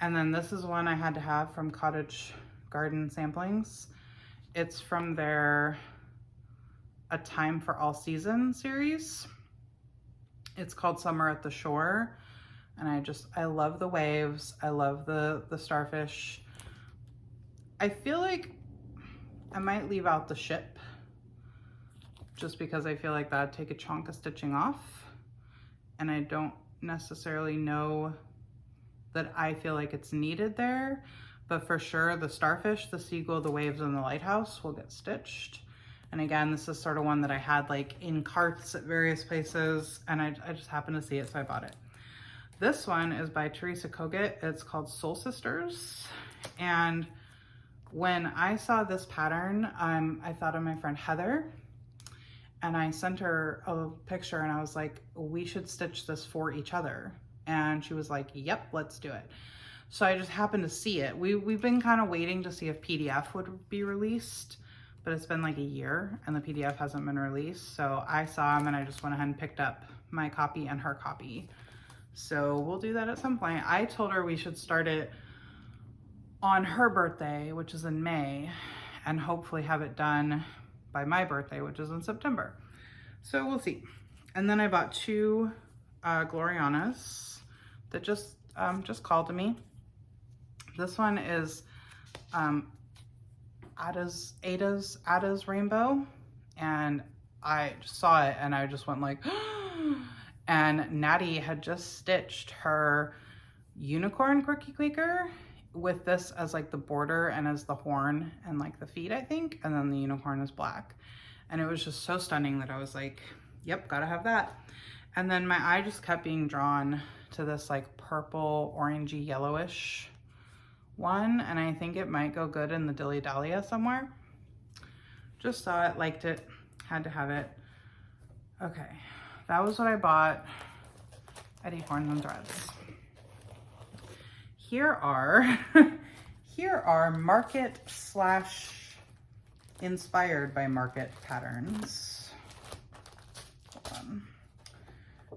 And then this is one I had to have from Cottage Garden Samplings. It's from their A Time for All Season series. It's called Summer at the Shore. And I love the waves. I love the starfish. I feel like I might leave out the ship just because I feel like that'd take a chunk of stitching off. And I don't necessarily know that I feel like it's needed there, but for sure the starfish, the seagull, the waves, and the lighthouse will get stitched. And again, this is sort of one that I had like in carts at various places, and I just happened to see it, so I bought it. This one is by Teresa Kogut. It's called Soul Sisters. And when I saw this pattern, I thought of my friend Heather, and I sent her a picture and I was like, we should stitch this for each other. And she was like, yep, let's do it. So I just happened to see it. We've been kind of waiting to see if PDF would be released, but it's been like a year and the PDF hasn't been released. So I saw them and I just went ahead and picked up my copy and her copy. So we'll do that at some point. I told her we should start it on her birthday, which is in May, and hopefully have it done by my birthday, which is in September. So we'll see. And then I bought two Glorianas that just called to me. This one is Ada's Rainbow, and I just saw it and I just went like, and Natty had just stitched her unicorn quirky quaker with this as like the border and as the horn and like the feet, I think, and then the unicorn is black. And it was just so stunning that I was like, yep, gotta have that. And then my eye just kept being drawn to this like purple, orangey, yellowish one, and I think it might go good in the Dilly Dahlia somewhere. Just saw it, liked it, had to have it. Okay, that was what I bought at Acorns and Threads. Here are Market / inspired by Market patterns. Hold on.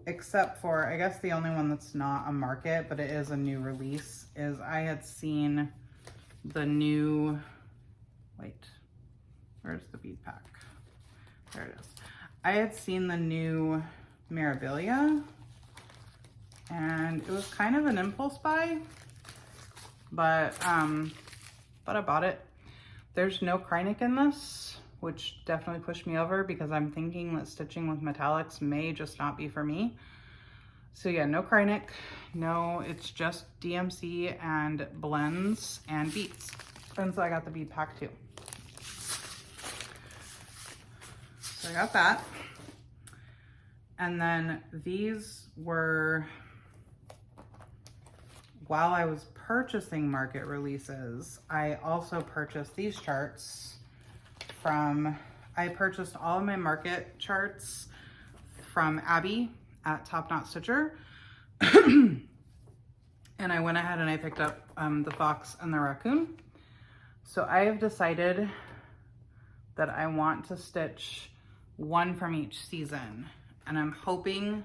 Except for, I guess the only one that's not a Market, but it is a new release, is I had seen the new, wait, where's the bead pack? There it is. I had seen the new Mirabilia, and it was kind of an impulse buy, but I bought it. There's no Kreinik in this, which definitely pushed me over because I'm thinking that stitching with metallics may just not be for me. So yeah, no Kreinik, no, it's just DMC and blends and beads. And so I got the bead pack too. So I got that. And then these were, while I was purchasing Market releases, I also purchased these charts from, I purchased all of my Market charts from Abby at Top Knot Stitcher. And I went ahead and I picked up the fox and the raccoon. So I have decided that I want to stitch one from each season. And I'm hoping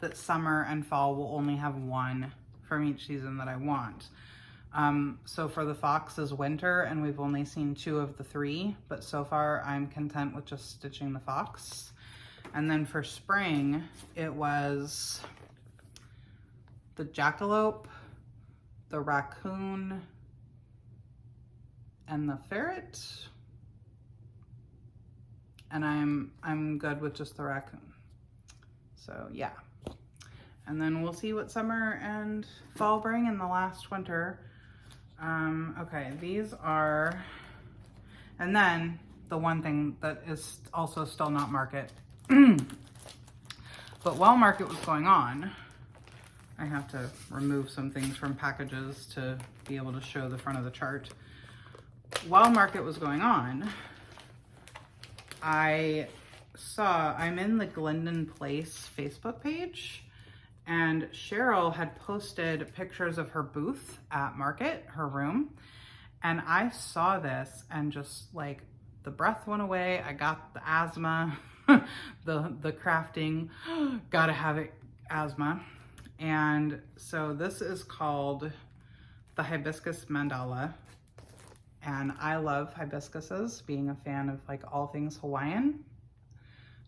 that summer and fall will only have one from each season that I want. So for the fox is winter, and we've only seen 2 of the 3, but so far I'm content with just stitching the fox. And then for spring, it was the jackalope, the raccoon, and the ferret. And I'm good with just the raccoon. So yeah. And then we'll see what summer and fall bring in the last winter. Okay, these are, and then the one thing that is also still not market, but while market was going on, I have to remove some things from packages to be able to show the front of the chart. While market was going on, I'm in the Glendon Place Facebook page, and Cheryl had posted pictures of her booth at market, her room, and I saw this and just like the breath went away. I got the asthma, the crafting, gotta have it asthma. And so this is called the Hibiscus Mandala. And I love hibiscuses, being a fan of like all things Hawaiian.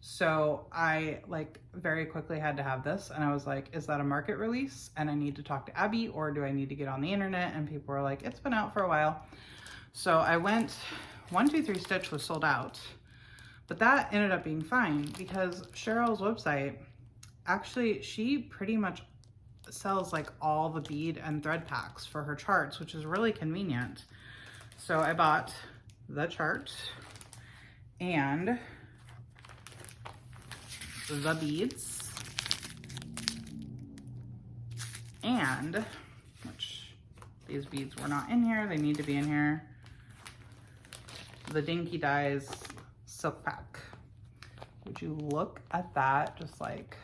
So I like very quickly had to have this, and I was like, is that a market release? And I need to talk to Abby, or do I need to get on the internet? And people were like, it's been out for a while. So I went, 123 Stitch was sold out, but that ended up being fine because Cheryl's website, actually, she pretty much sells like all the bead and thread packs for her charts, which is really convenient. So I bought the chart and the beads, and which these beads were not in here, they need to be in here, the Dinky Dyes silk pack. Would you look at that, just like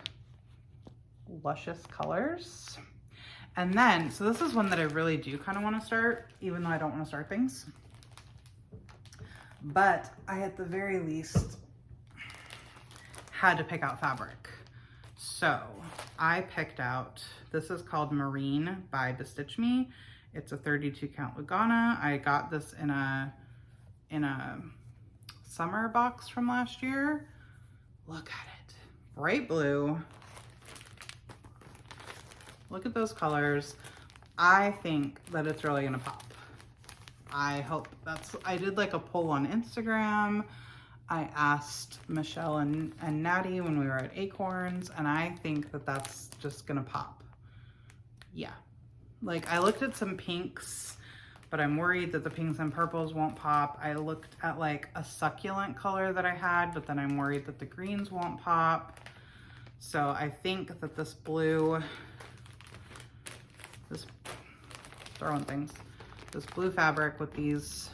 luscious colors. And then, so this is one that I really do kind of want to start, even though I don't want to start things, but I at the very least had to pick out fabric. So I picked out, this is called Marine by Bestitch Me. It's a 32 count Lugana. I got this in a summer box from last year. Look at it, bright blue. Look at those colors. I think that it's really gonna pop. I hope I did like a poll on Instagram. I asked Michelle and Natty when we were at Acorns, and I think that that's just gonna pop. Yeah, like I looked at some pinks, but I'm worried that the pinks and purples won't pop. I looked at like a succulent color that I had, but then I'm worried that the greens won't pop. So I think that this blue, this blue fabric with these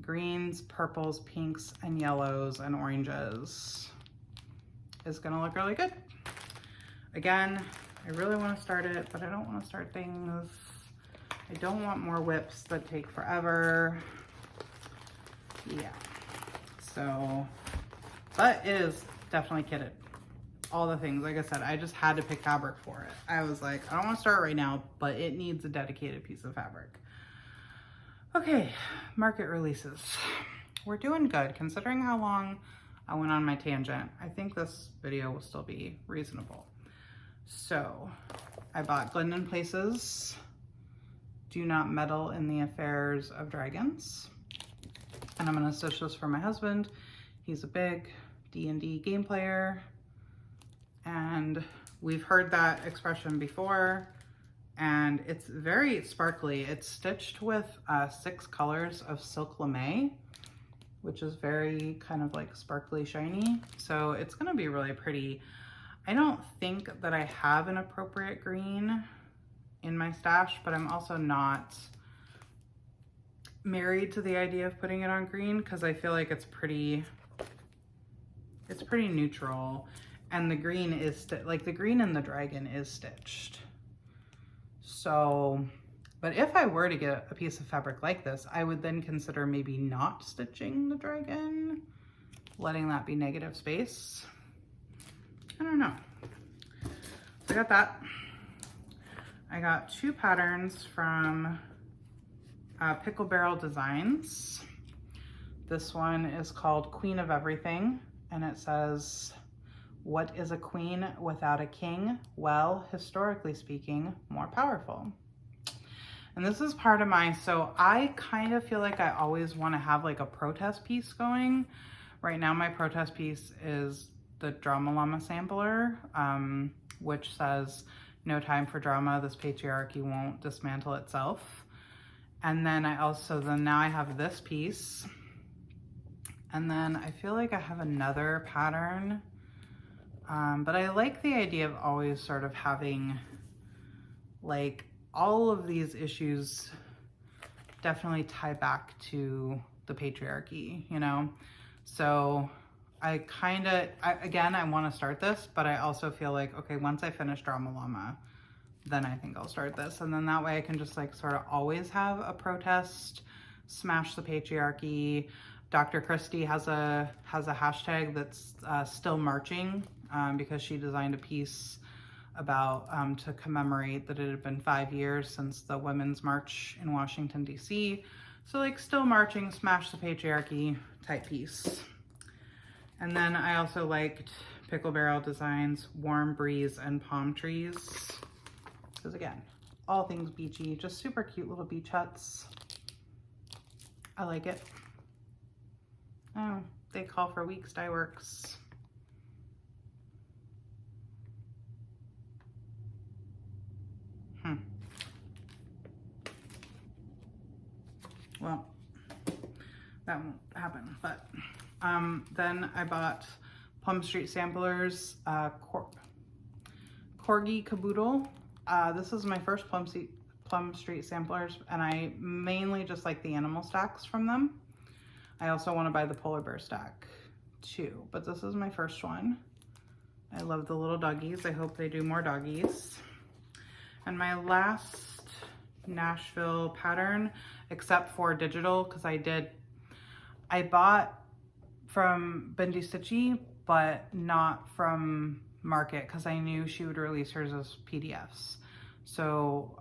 greens, purples, pinks, and yellows and oranges is gonna look really good. Again, I really want to start it, but I don't want to start things. I don't want more whips that take forever. Yeah, so, but it is definitely kitted. All the things, like I said, I just had to pick fabric for it. I was like, I don't want to start right now, but it needs a dedicated piece of fabric. Okay, market releases. We're doing good considering how long I went on my tangent. I think this video will still be reasonable. So I bought Glendon Place's Do Not Meddle in the Affairs of Dragons. And I'm gonna stitch this for my husband. He's a big D&D game player. And we've heard that expression before, and it's very sparkly. It's stitched with 6 colors of silk lame, which is very kind of like sparkly shiny. So it's gonna be really pretty. I don't think that I have an appropriate green in my stash, but I'm also not married to the idea of putting it on green because I feel like it's pretty neutral. And the green is, like the green in the dragon is stitched. So, but if I were to get a piece of fabric like this, I would then consider maybe not stitching the dragon, letting that be negative space. I don't know. So I got that. I got 2 patterns from Pickle Barrel Designs. This one is called Queen of Everything, and it says, what is a queen without a king? Well, historically speaking, more powerful. And this is part of my, so I kind of feel like I always want to have like a protest piece going. Right now my protest piece is the Drama Llama sampler, which says, "No time for drama, this patriarchy won't dismantle itself." And then now I have this piece. And then I feel like I have another pattern, but I like the idea of always sort of having like all of these issues definitely tie back to the patriarchy, you know? So I want to start this, but I also feel like, okay, once I finish Drama Llama, then I think I'll start this. And then that way I can just like sort of always have a protest, smash the patriarchy. Dr. Christie has a hashtag that's still marching, because she designed a piece about to commemorate that it had been 5 years since the Women's March in Washington, D.C. So like still marching, smash the patriarchy type piece. And then I also liked Pickle Barrel Designs, Warm Breeze and Palm Trees. Because again, all things beachy, just super cute little beach huts. I like it. Oh, they call for weeks dye works. Well, that won't happen, but then I bought Plum Street Samplers Corgi Caboodle. This is my first Plum Street Samplers, and I mainly just like the animal stacks from them. I also want to buy the polar bear stack too, but this is my first one. I love the little doggies. I hope they do more doggies. And my last Nashville pattern, except for digital, because I bought from Bendy Stitchy, but not from Market, because I knew she would release hers as PDFs. So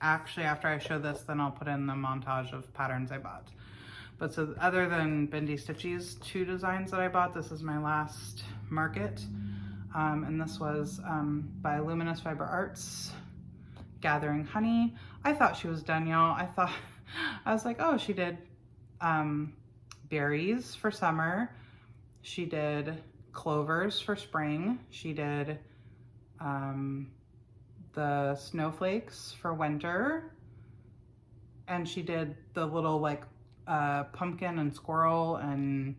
actually after I show this, then I'll put in the montage of patterns I bought. But so other than Bendy Stitchy's 2 designs that I bought, this is my last Market. And this was by Luminous Fiber Arts, Gathering Honey. I thought she was done, y'all. I was like, oh, she did berries for summer. She did clovers for spring. She did the snowflakes for winter. And she did the little like pumpkin and squirrel, and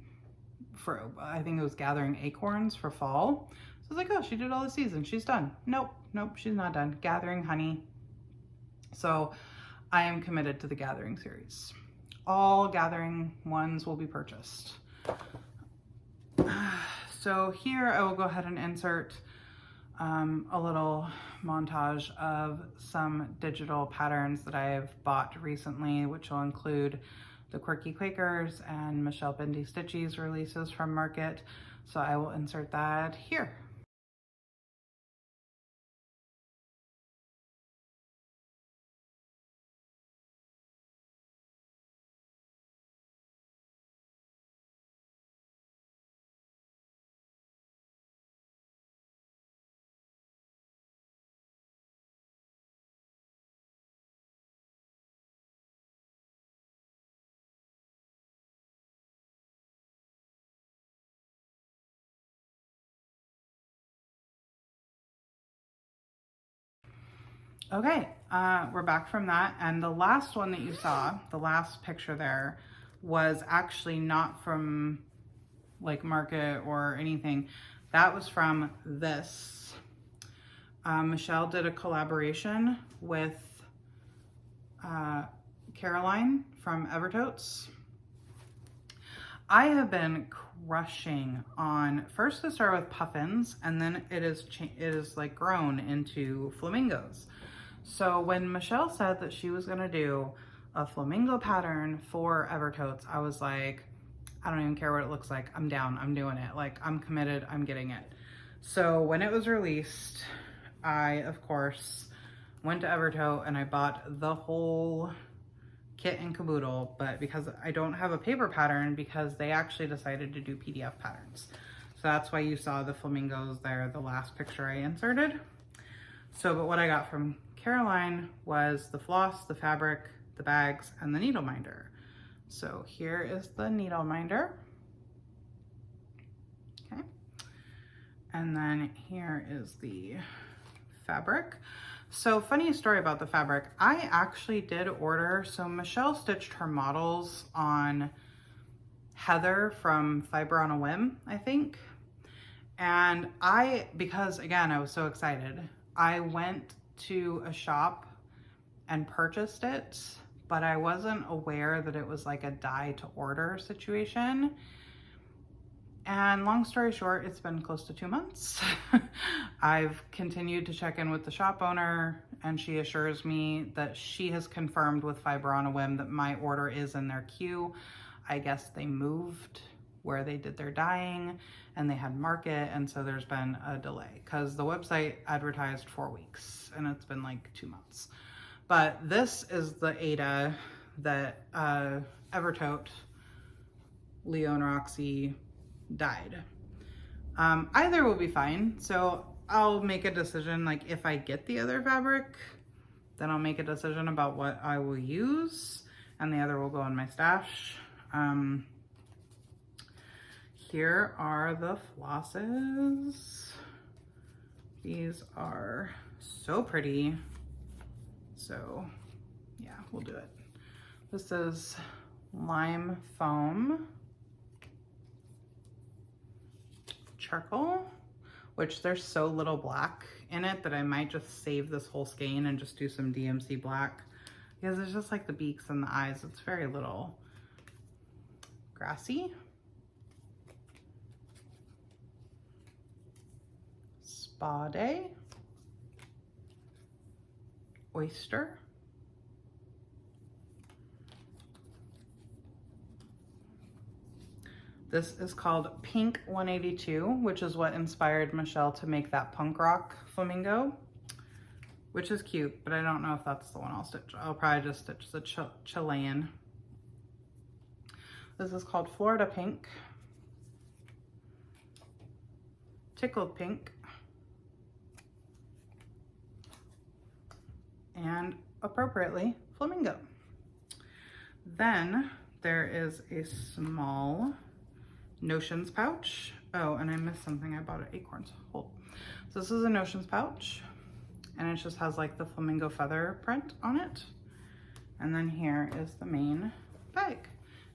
for, I think it was gathering acorns for fall. So I was like, oh, she did all the season. She's done. Nope, she's not done. Gathering Honey. So I am committed to the Gathering series. All Gathering ones will be purchased. So here I will go ahead and insert a little montage of some digital patterns that I have bought recently, which will include the Quirky Quakers and Michelle Bendy Stitchy's releases from Market. So I will insert that here. Okay, we're back from that, and the last one that you saw, the last picture there, was actually not from like Market or anything. That was from this. Michelle did a collaboration with Caroline from Evertotes. I have been crushing on, first to start with puffins, and then it is like grown into flamingos. So when Michelle said that she was gonna do a flamingo pattern for Evertotes, I was like, I don't even care what it looks like. I'm down, I'm doing it. Like, I'm committed, I'm getting it. So when it was released, I, of course, went to Evertote and I bought the whole kit and caboodle, but because I don't have a paper pattern, because they actually decided to do PDF patterns. So that's why you saw the flamingos there, the last picture I inserted. So, but what I got from Caroline was the floss, the fabric, the bags, and the needle minder. So here is the needle minder. And then here is the fabric. So funny story about the fabric. I actually did order, so Michelle stitched her models on Heather from Fiber on a Whim, I think. And because again, I was so excited, I went to a shop and purchased it, but I wasn't aware that it was like a dye to order situation. And long story short, it's been close to 2 months. I've continued to check in with the shop owner, and she assures me that she has confirmed with Fiber on a Whim that my order is in their queue. I guess they moved where they did their dyeing and they had market, and so there's been a delay because the website advertised 4 weeks and it's been like 2 months. But this is the Ada that Evertote, Leo and Roxy dyed. Either will be fine, so I'll make a decision. Like if I get the other fabric, then I'll make a decision about what I will use, and the other will go in my stash. Here are the flosses. These are so pretty. So yeah, we'll do it. This is lime foam, charcoal, which there's so little black in it that I might just save this whole skein and just do some DMC black, because it's just like the beaks and the eyes. It's very little. Grassy, spa day, oyster, this is called Pink 182, which is what inspired Michelle to make that punk rock flamingo, which is cute, but I don't know if that's the one I'll stitch. I'll probably just stitch the Chilean. This is called Florida Pink, Tickled Pink, and appropriately, Flamingo. Then there is a small Notions pouch. Oh, and I missed something. I bought at Acorns. Hold. So this is a Notions pouch, and it just has like the flamingo feather print on it. And then here is the main bag.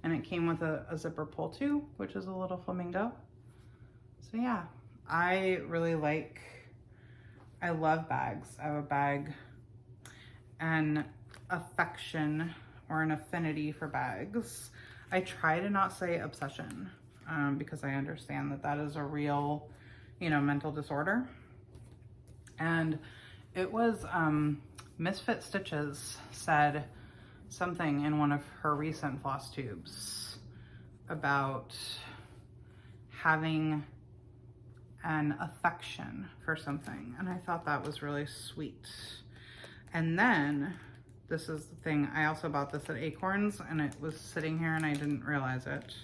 And it came with a zipper pull too, which is a little flamingo. So yeah, I love bags. I have a bag, an affection or an affinity for bags. I try to not say obsession because I understand that that is a real, mental disorder. And it was Misfit Stitches said something in one of her recent floss tubes about having an affection for something, and I thought that was really sweet. And then this is the thing, I also bought this at Acorns and it was sitting here and I didn't realize it.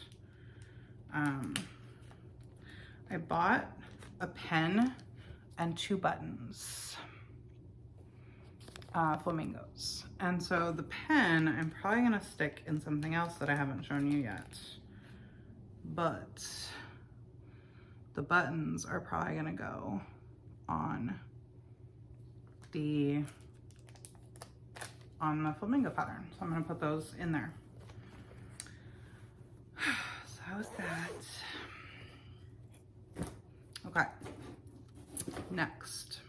I bought a pen and 2 buttons, flamingos. And so the pen, I'm probably gonna stick in something else that I haven't shown you yet, but the buttons are probably gonna go on the flamingo pattern. So I'm gonna put those in there. So how's that? Okay, next.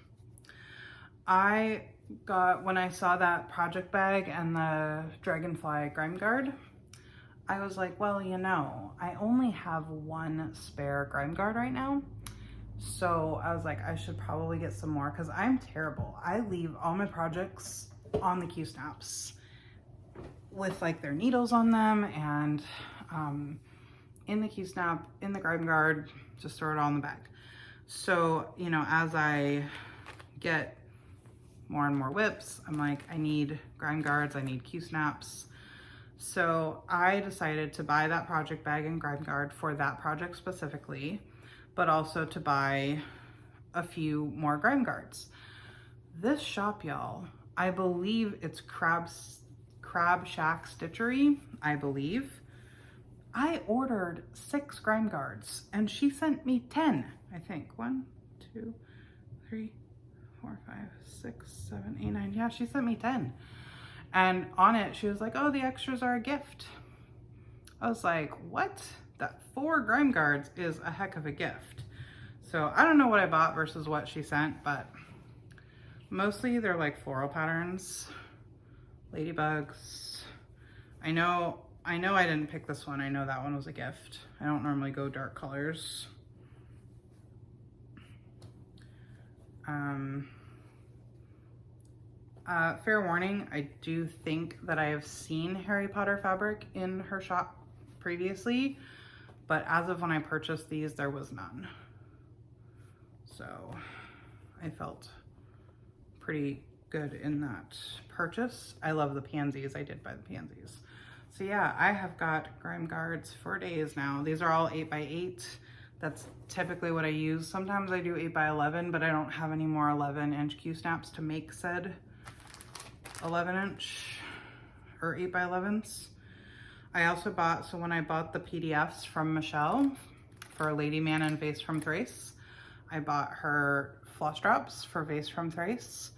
When I saw that project bag and the dragonfly grime guard, I was like, well, I only have 1 spare grime guard right now. So I was like, I should probably get some more because I'm terrible. I leave all my projects on the Q-snaps with like their needles on them, and in the Q-snap, in the grime guard, just throw it all in the bag. So, as I get more and more whips, I'm like, I need grime guards, I need Q-snaps. So I decided to buy that project bag and grime guard for that project specifically, but also to buy a few more grime guards. This shop, y'all, I believe it's Crab Shack Stitchery, I believe. I ordered 6 grime guards and she sent me 10, I think. 1, 2, 3, 4, 5, 6, 7, 8, 9. Yeah, she sent me 10. And on it, she was like, oh, the extras are a gift. I was like, what? That 4 grime guards is a heck of a gift. So I don't know what I bought versus what she sent, but mostly they're like floral patterns, ladybugs. I know I didn't pick this one. I know that one was a gift. I don't normally go dark colors. Fair warning, I do think that I have seen Harry Potter fabric in her shop previously, but as of when I purchased these, there was none. So I felt pretty good in that purchase. I love the pansies. I did buy the pansies. So yeah, I have got grime guards for days now. These are all 8x8. That's typically what I use. Sometimes I do 8x11, but I don't have any more 11-inch Q-snaps to make said 11-inch or 8x11s. I also bought, so when I bought the PDFs from Michelle for Lady Man and Vase from Thrace, I bought her floss drops for Vase from Thrace.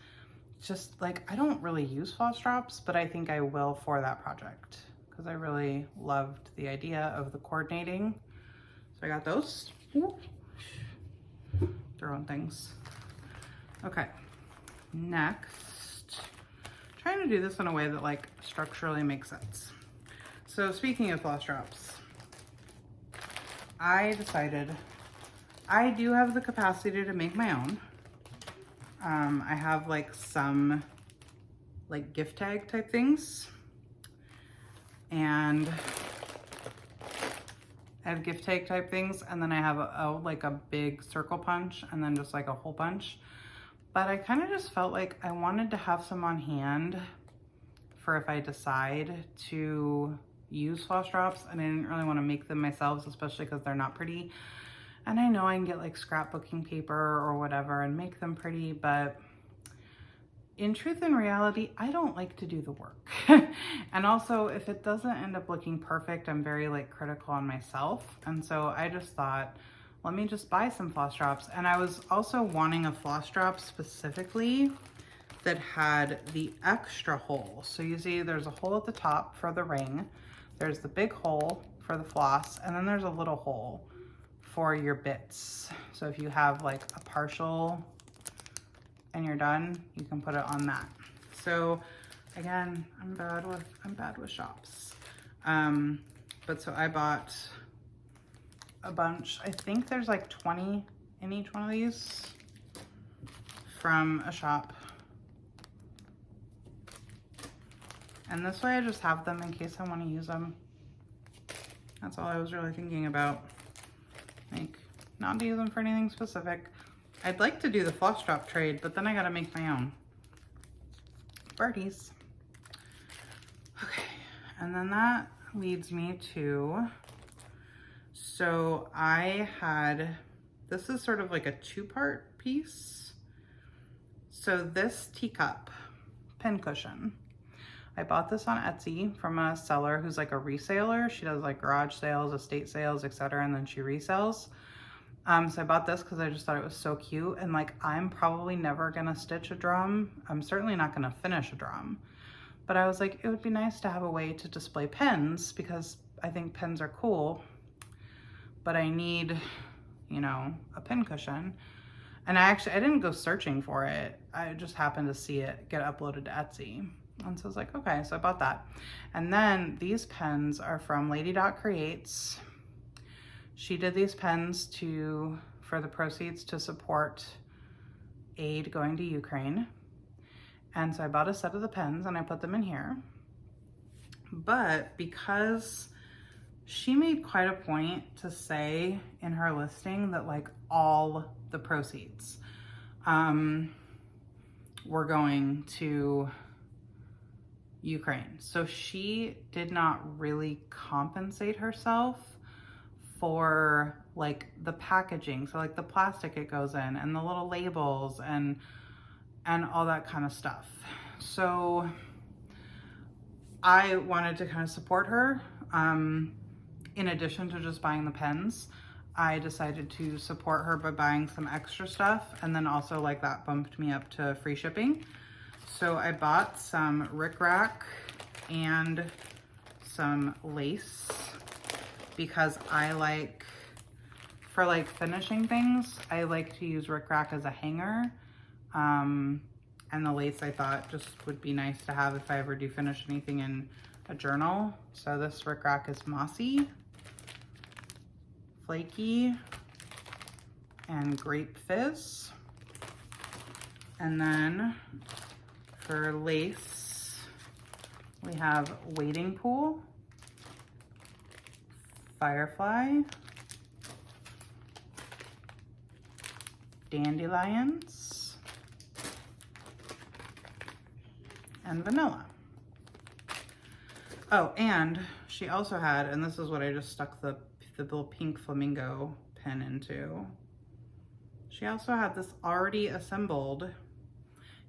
Just like, I don't really use floss drops, but I think I will for that project because I really loved the idea of the coordinating. So I got those. Ooh. Throwing things. Okay, next, trying to do this in a way that like structurally makes sense. So speaking of floss drops, I decided I do have the capacity to make my own. I have like some like gift tag type things, and I have gift tag type things, and then I have like a big circle punch and then just like a hole punch. But I kind of just felt like I wanted to have some on hand for if I decide to use floss drops, and I didn't really want to make them myself, especially because they're not pretty. And I know I can get like scrapbooking paper or whatever and make them pretty, but in truth and reality, I don't like to do the work. And also, if it doesn't end up looking perfect, I'm very like critical on myself. And so I just thought, let me just buy some floss drops. And I was also wanting a floss drop specifically that had the extra hole. So you see there's a hole at the top for the ring. There's the big hole for the floss, and then there's a little hole for your bits. So if you have like a partial and you're done, you can put it on that. So again, I'm bad with shops. But so I bought a bunch. I think there's like 20 in each one of these from a shop. And this way I just have them in case I want to use them. That's all I was really thinking about. Like, not to use them for anything specific. I'd like to do the floss drop trade, but then I gotta make my own. Birdies. Okay, and then that leads me to, so I had, this is sort of like a 2-part piece. So this Teacup Pen Cushion, I bought this on Etsy from a seller who's like a reseller. She does like garage sales, estate sales, etc., and then she resells. So I bought this because I just thought it was so cute, and like I'm probably never gonna stitch a drum. I'm certainly not gonna finish a drum, but I was like, it would be nice to have a way to display pens because I think pens are cool, but I need, you know, a pen cushion. And I didn't go searching for it. I just happened to see it get uploaded to Etsy. And so I was like, okay, so I bought that. And then these pens are from Lady Creates. She did these pens for the proceeds to support aid going to Ukraine. And so I bought a set of the pens and I put them in here. But because she made quite a point to say in her listing that like all the proceeds were going to Ukraine. So she did not really compensate herself for like the packaging. So like the plastic it goes in and the little labels and all that kind of stuff. So I wanted to kind of support her in addition to just buying the pens. I decided to support her by buying some extra stuff, and then also like that bumped me up to free shipping. So I bought some rickrack and some lace because I like, for like finishing things, I like to use rickrack as a hanger. And the lace I thought just would be nice to have if I ever do finish anything in a journal. So this rickrack is mossy, flaky, and grape fizz. And then for lace, we have wading pool, firefly, dandelions, and vanilla. Oh, and she also had, and this is what I just stuck the little pink flamingo pin into. She also had this already assembled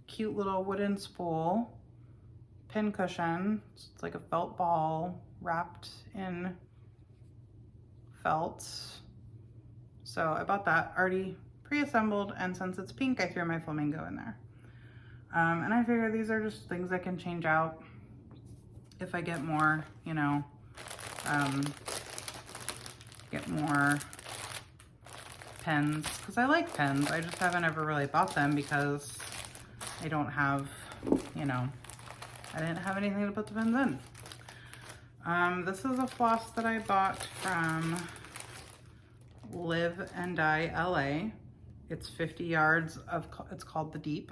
cute little wooden spool pin cushion. It's like a felt ball wrapped in felt. So I bought that already pre-assembled, and since it's pink, I threw my flamingo in there. And I figure these are just things I can change out if I get more, you know, get more pens, because I like pens. I just haven't ever really bought them because I don't have, you know, I didn't have anything to put the pens in. This is a floss that I bought from Live and Die LA. It's 50 yards of, it's called the Deep.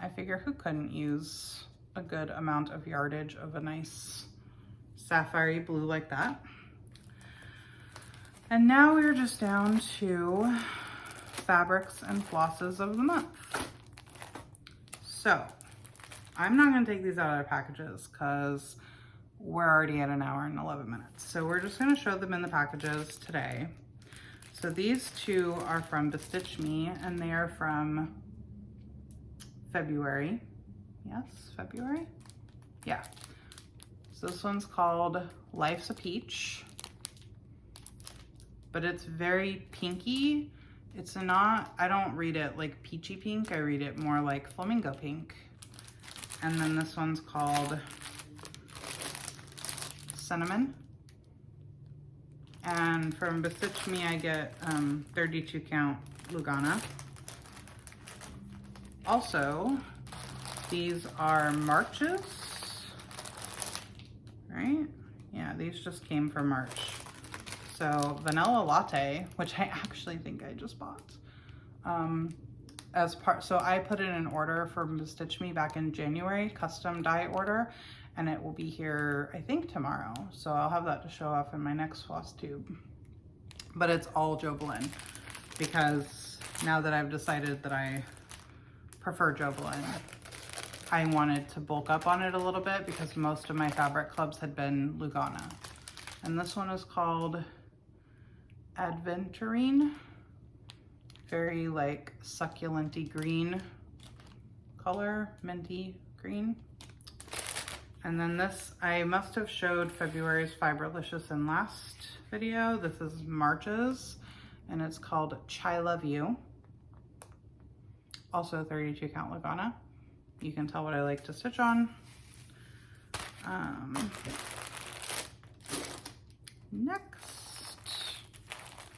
I figure who couldn't use a good amount of yardage of a nice sapphire blue like that. And now we're just down to fabrics and flosses of the month. So I'm not gonna take these out of their packages because we're already at 1 hour and 11 minutes. So we're just gonna show them in the packages today. So these two are from Bestitch Me, and they are from February. Yes, February? Yeah. So this one's called Life's a Peach, but it's very pinky. It's not, I don't read it like peachy pink, I read it more like flamingo pink. And then this one's called Cinnamon. And from Bestitch Me, I get 32 count Lugana. Also, these are Marches, right? Yeah, these just came from March. So Vanilla Latte, which I actually think I just bought. As part, so I put in an order for Bestitch Me back in January, custom dye order, and it will be here, I think, tomorrow. So I'll have that to show off in my next floss tube. But it's all Jobelan, because now that I've decided that I prefer Jobelan, I wanted to bulk up on it a little bit because most of my fabric clubs had been Lugana. And this one is called Adventurine. Very like succulent-y green color, minty green. And then this, I must have showed February's Fiberlicious in last video. This is March's, and it's called Chai Love You. Also 32 count Lugana. You can tell what I like to stitch on. Next,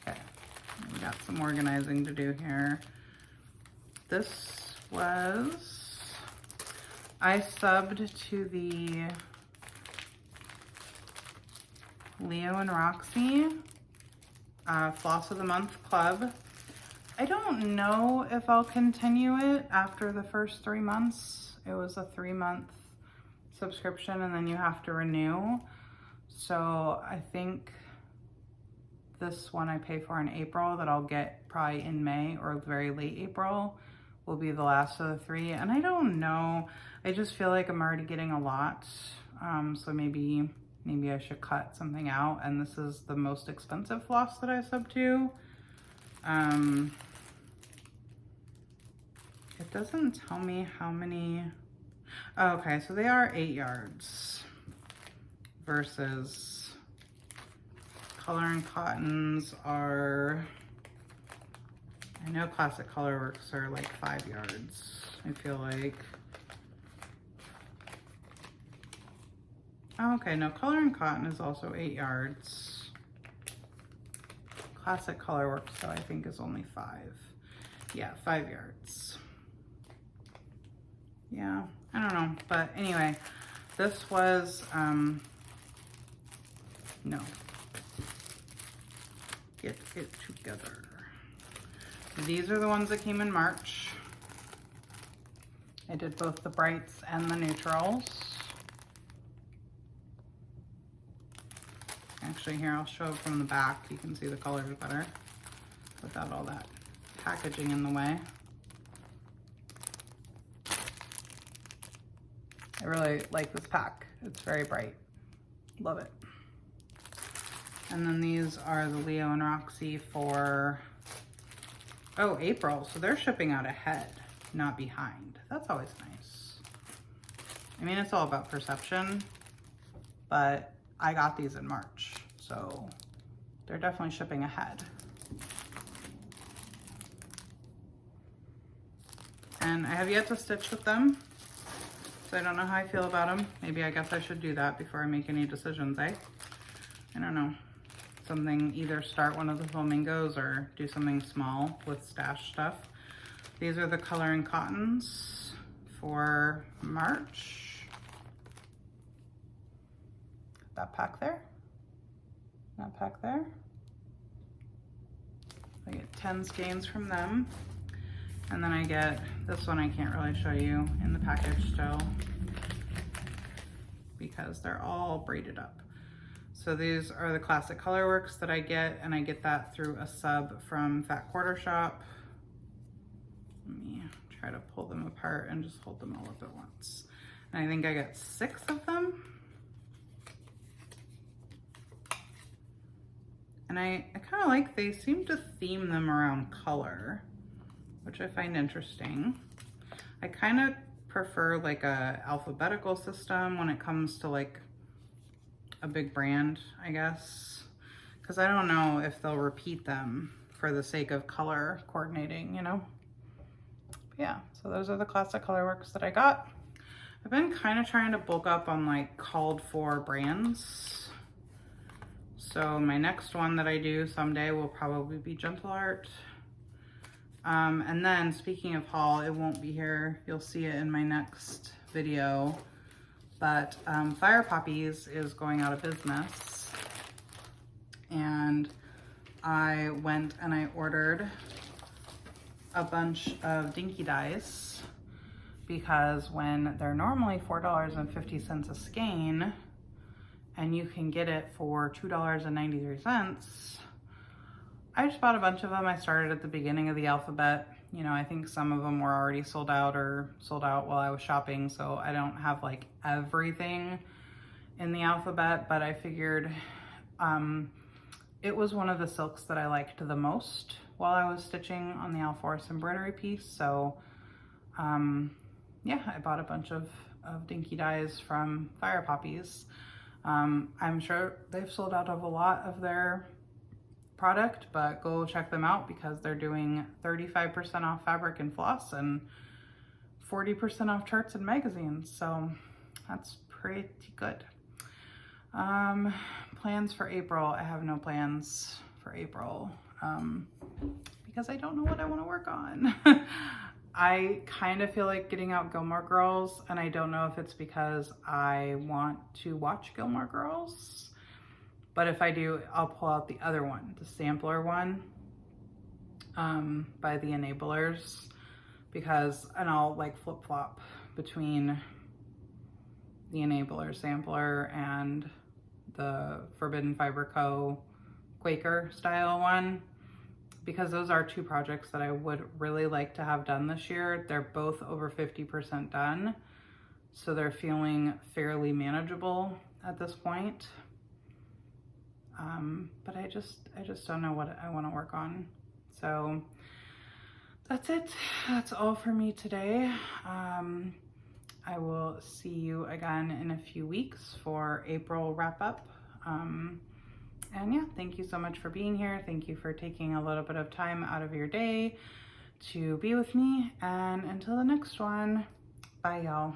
okay, we got some organizing to do here. This was, I subbed to the Leo and Roxy Floss of the Month Club. I don't know if I'll continue it after the first 3 months. It was a 3-month subscription and then you have to renew. So I think this one I pay for in April that I'll get probably in May or very late April will be the last of the 3. And I don't know, I just feel like I'm already getting a lot. So maybe I should cut something out. And this is the most expensive floss that I sub to. It doesn't tell me how many. Oh, okay, so they are 8 yards versus color and cottons are, I know Classic Colorworks are like 5 yards, I feel like. Oh, okay, no, color and cotton is also 8 yards. Classic Colorworks, though, I think is only 5. Yeah, 5 yards. Yeah, I don't know, but anyway, this was, no. Get it together. These are the ones that came in March. I did both the brights and the neutrals. Actually, here, I'll show it from the back. You can see the colors better without all that packaging in the way. I really like this pack. It's very bright. Love it. And then these are the Leo and Roxy for, oh, April. So they're shipping out ahead, not behind. That's always nice. I mean, it's all about perception, but I got these in March, so they're definitely shipping ahead. And I have yet to stitch with them, so I don't know how I feel about them. Maybe I guess I should do that before I make any decisions, eh? I don't know. Something, either start one of the flamingos or do something small with stash stuff. These are the color and cottons for March. That pack there, that pack there. I get 10 skeins from them. And then I get, this one I can't really show you in the package still because they're all braided up. So these are the Classic Colorworks that I get, and I get that through a sub from Fat Quarter Shop. Let me try to pull them apart and just hold them all up at once. And I think I got 6 of them. And I kind of like, they seem to theme them around color, which I find interesting. I kind of prefer like a alphabetical system when it comes to like a big brand, I guess, because I don't know if they'll repeat them for the sake of color coordinating, you know? But yeah, so those are the Classic Colorworks that I got. I've been kind of trying to bulk up on like called for brands. So my next one that I do someday will probably be Gentle Art. And then speaking of haul, it won't be here. You'll see it in my next video. But Fire Poppies is going out of business. And I went and I ordered a bunch of dinky dies because when they're normally $4.50 a skein, and you can get it for $2.93. I just bought a bunch of them. I started at the beginning of the alphabet. You know, I think some of them were already sold out or sold out while I was shopping, so I don't have like everything in the alphabet, but I figured it was one of the silks that I liked the most while I was stitching on the Alforce embroidery piece. So yeah, I bought a bunch of dinky dies from Fire Poppies. I'm sure they've sold out of a lot of their product, but go check them out because they're doing 35% off fabric and floss and 40% off charts and magazines. So that's pretty good. Plans for April. I have no plans for April because I don't know what I want to work on. I kind of feel like getting out Gilmore Girls, and I don't know if it's because I want to watch Gilmore Girls, but if I do, I'll pull out the other one, the sampler one by the Enablers, and I'll like flip-flop between the Enabler sampler and the Forbidden Fiber Co. Quaker style one, because those are two projects that I would really like to have done this year. They're both over 50% done, so they're feeling fairly manageable at this point. But I just don't know what I want to work on. So that's it. That's all for me today. I will see you again in a few weeks for April wrap up. And yeah, thank you so much for being here. Thank you for taking a little bit of time out of your day to be with me. And until the next one, bye y'all.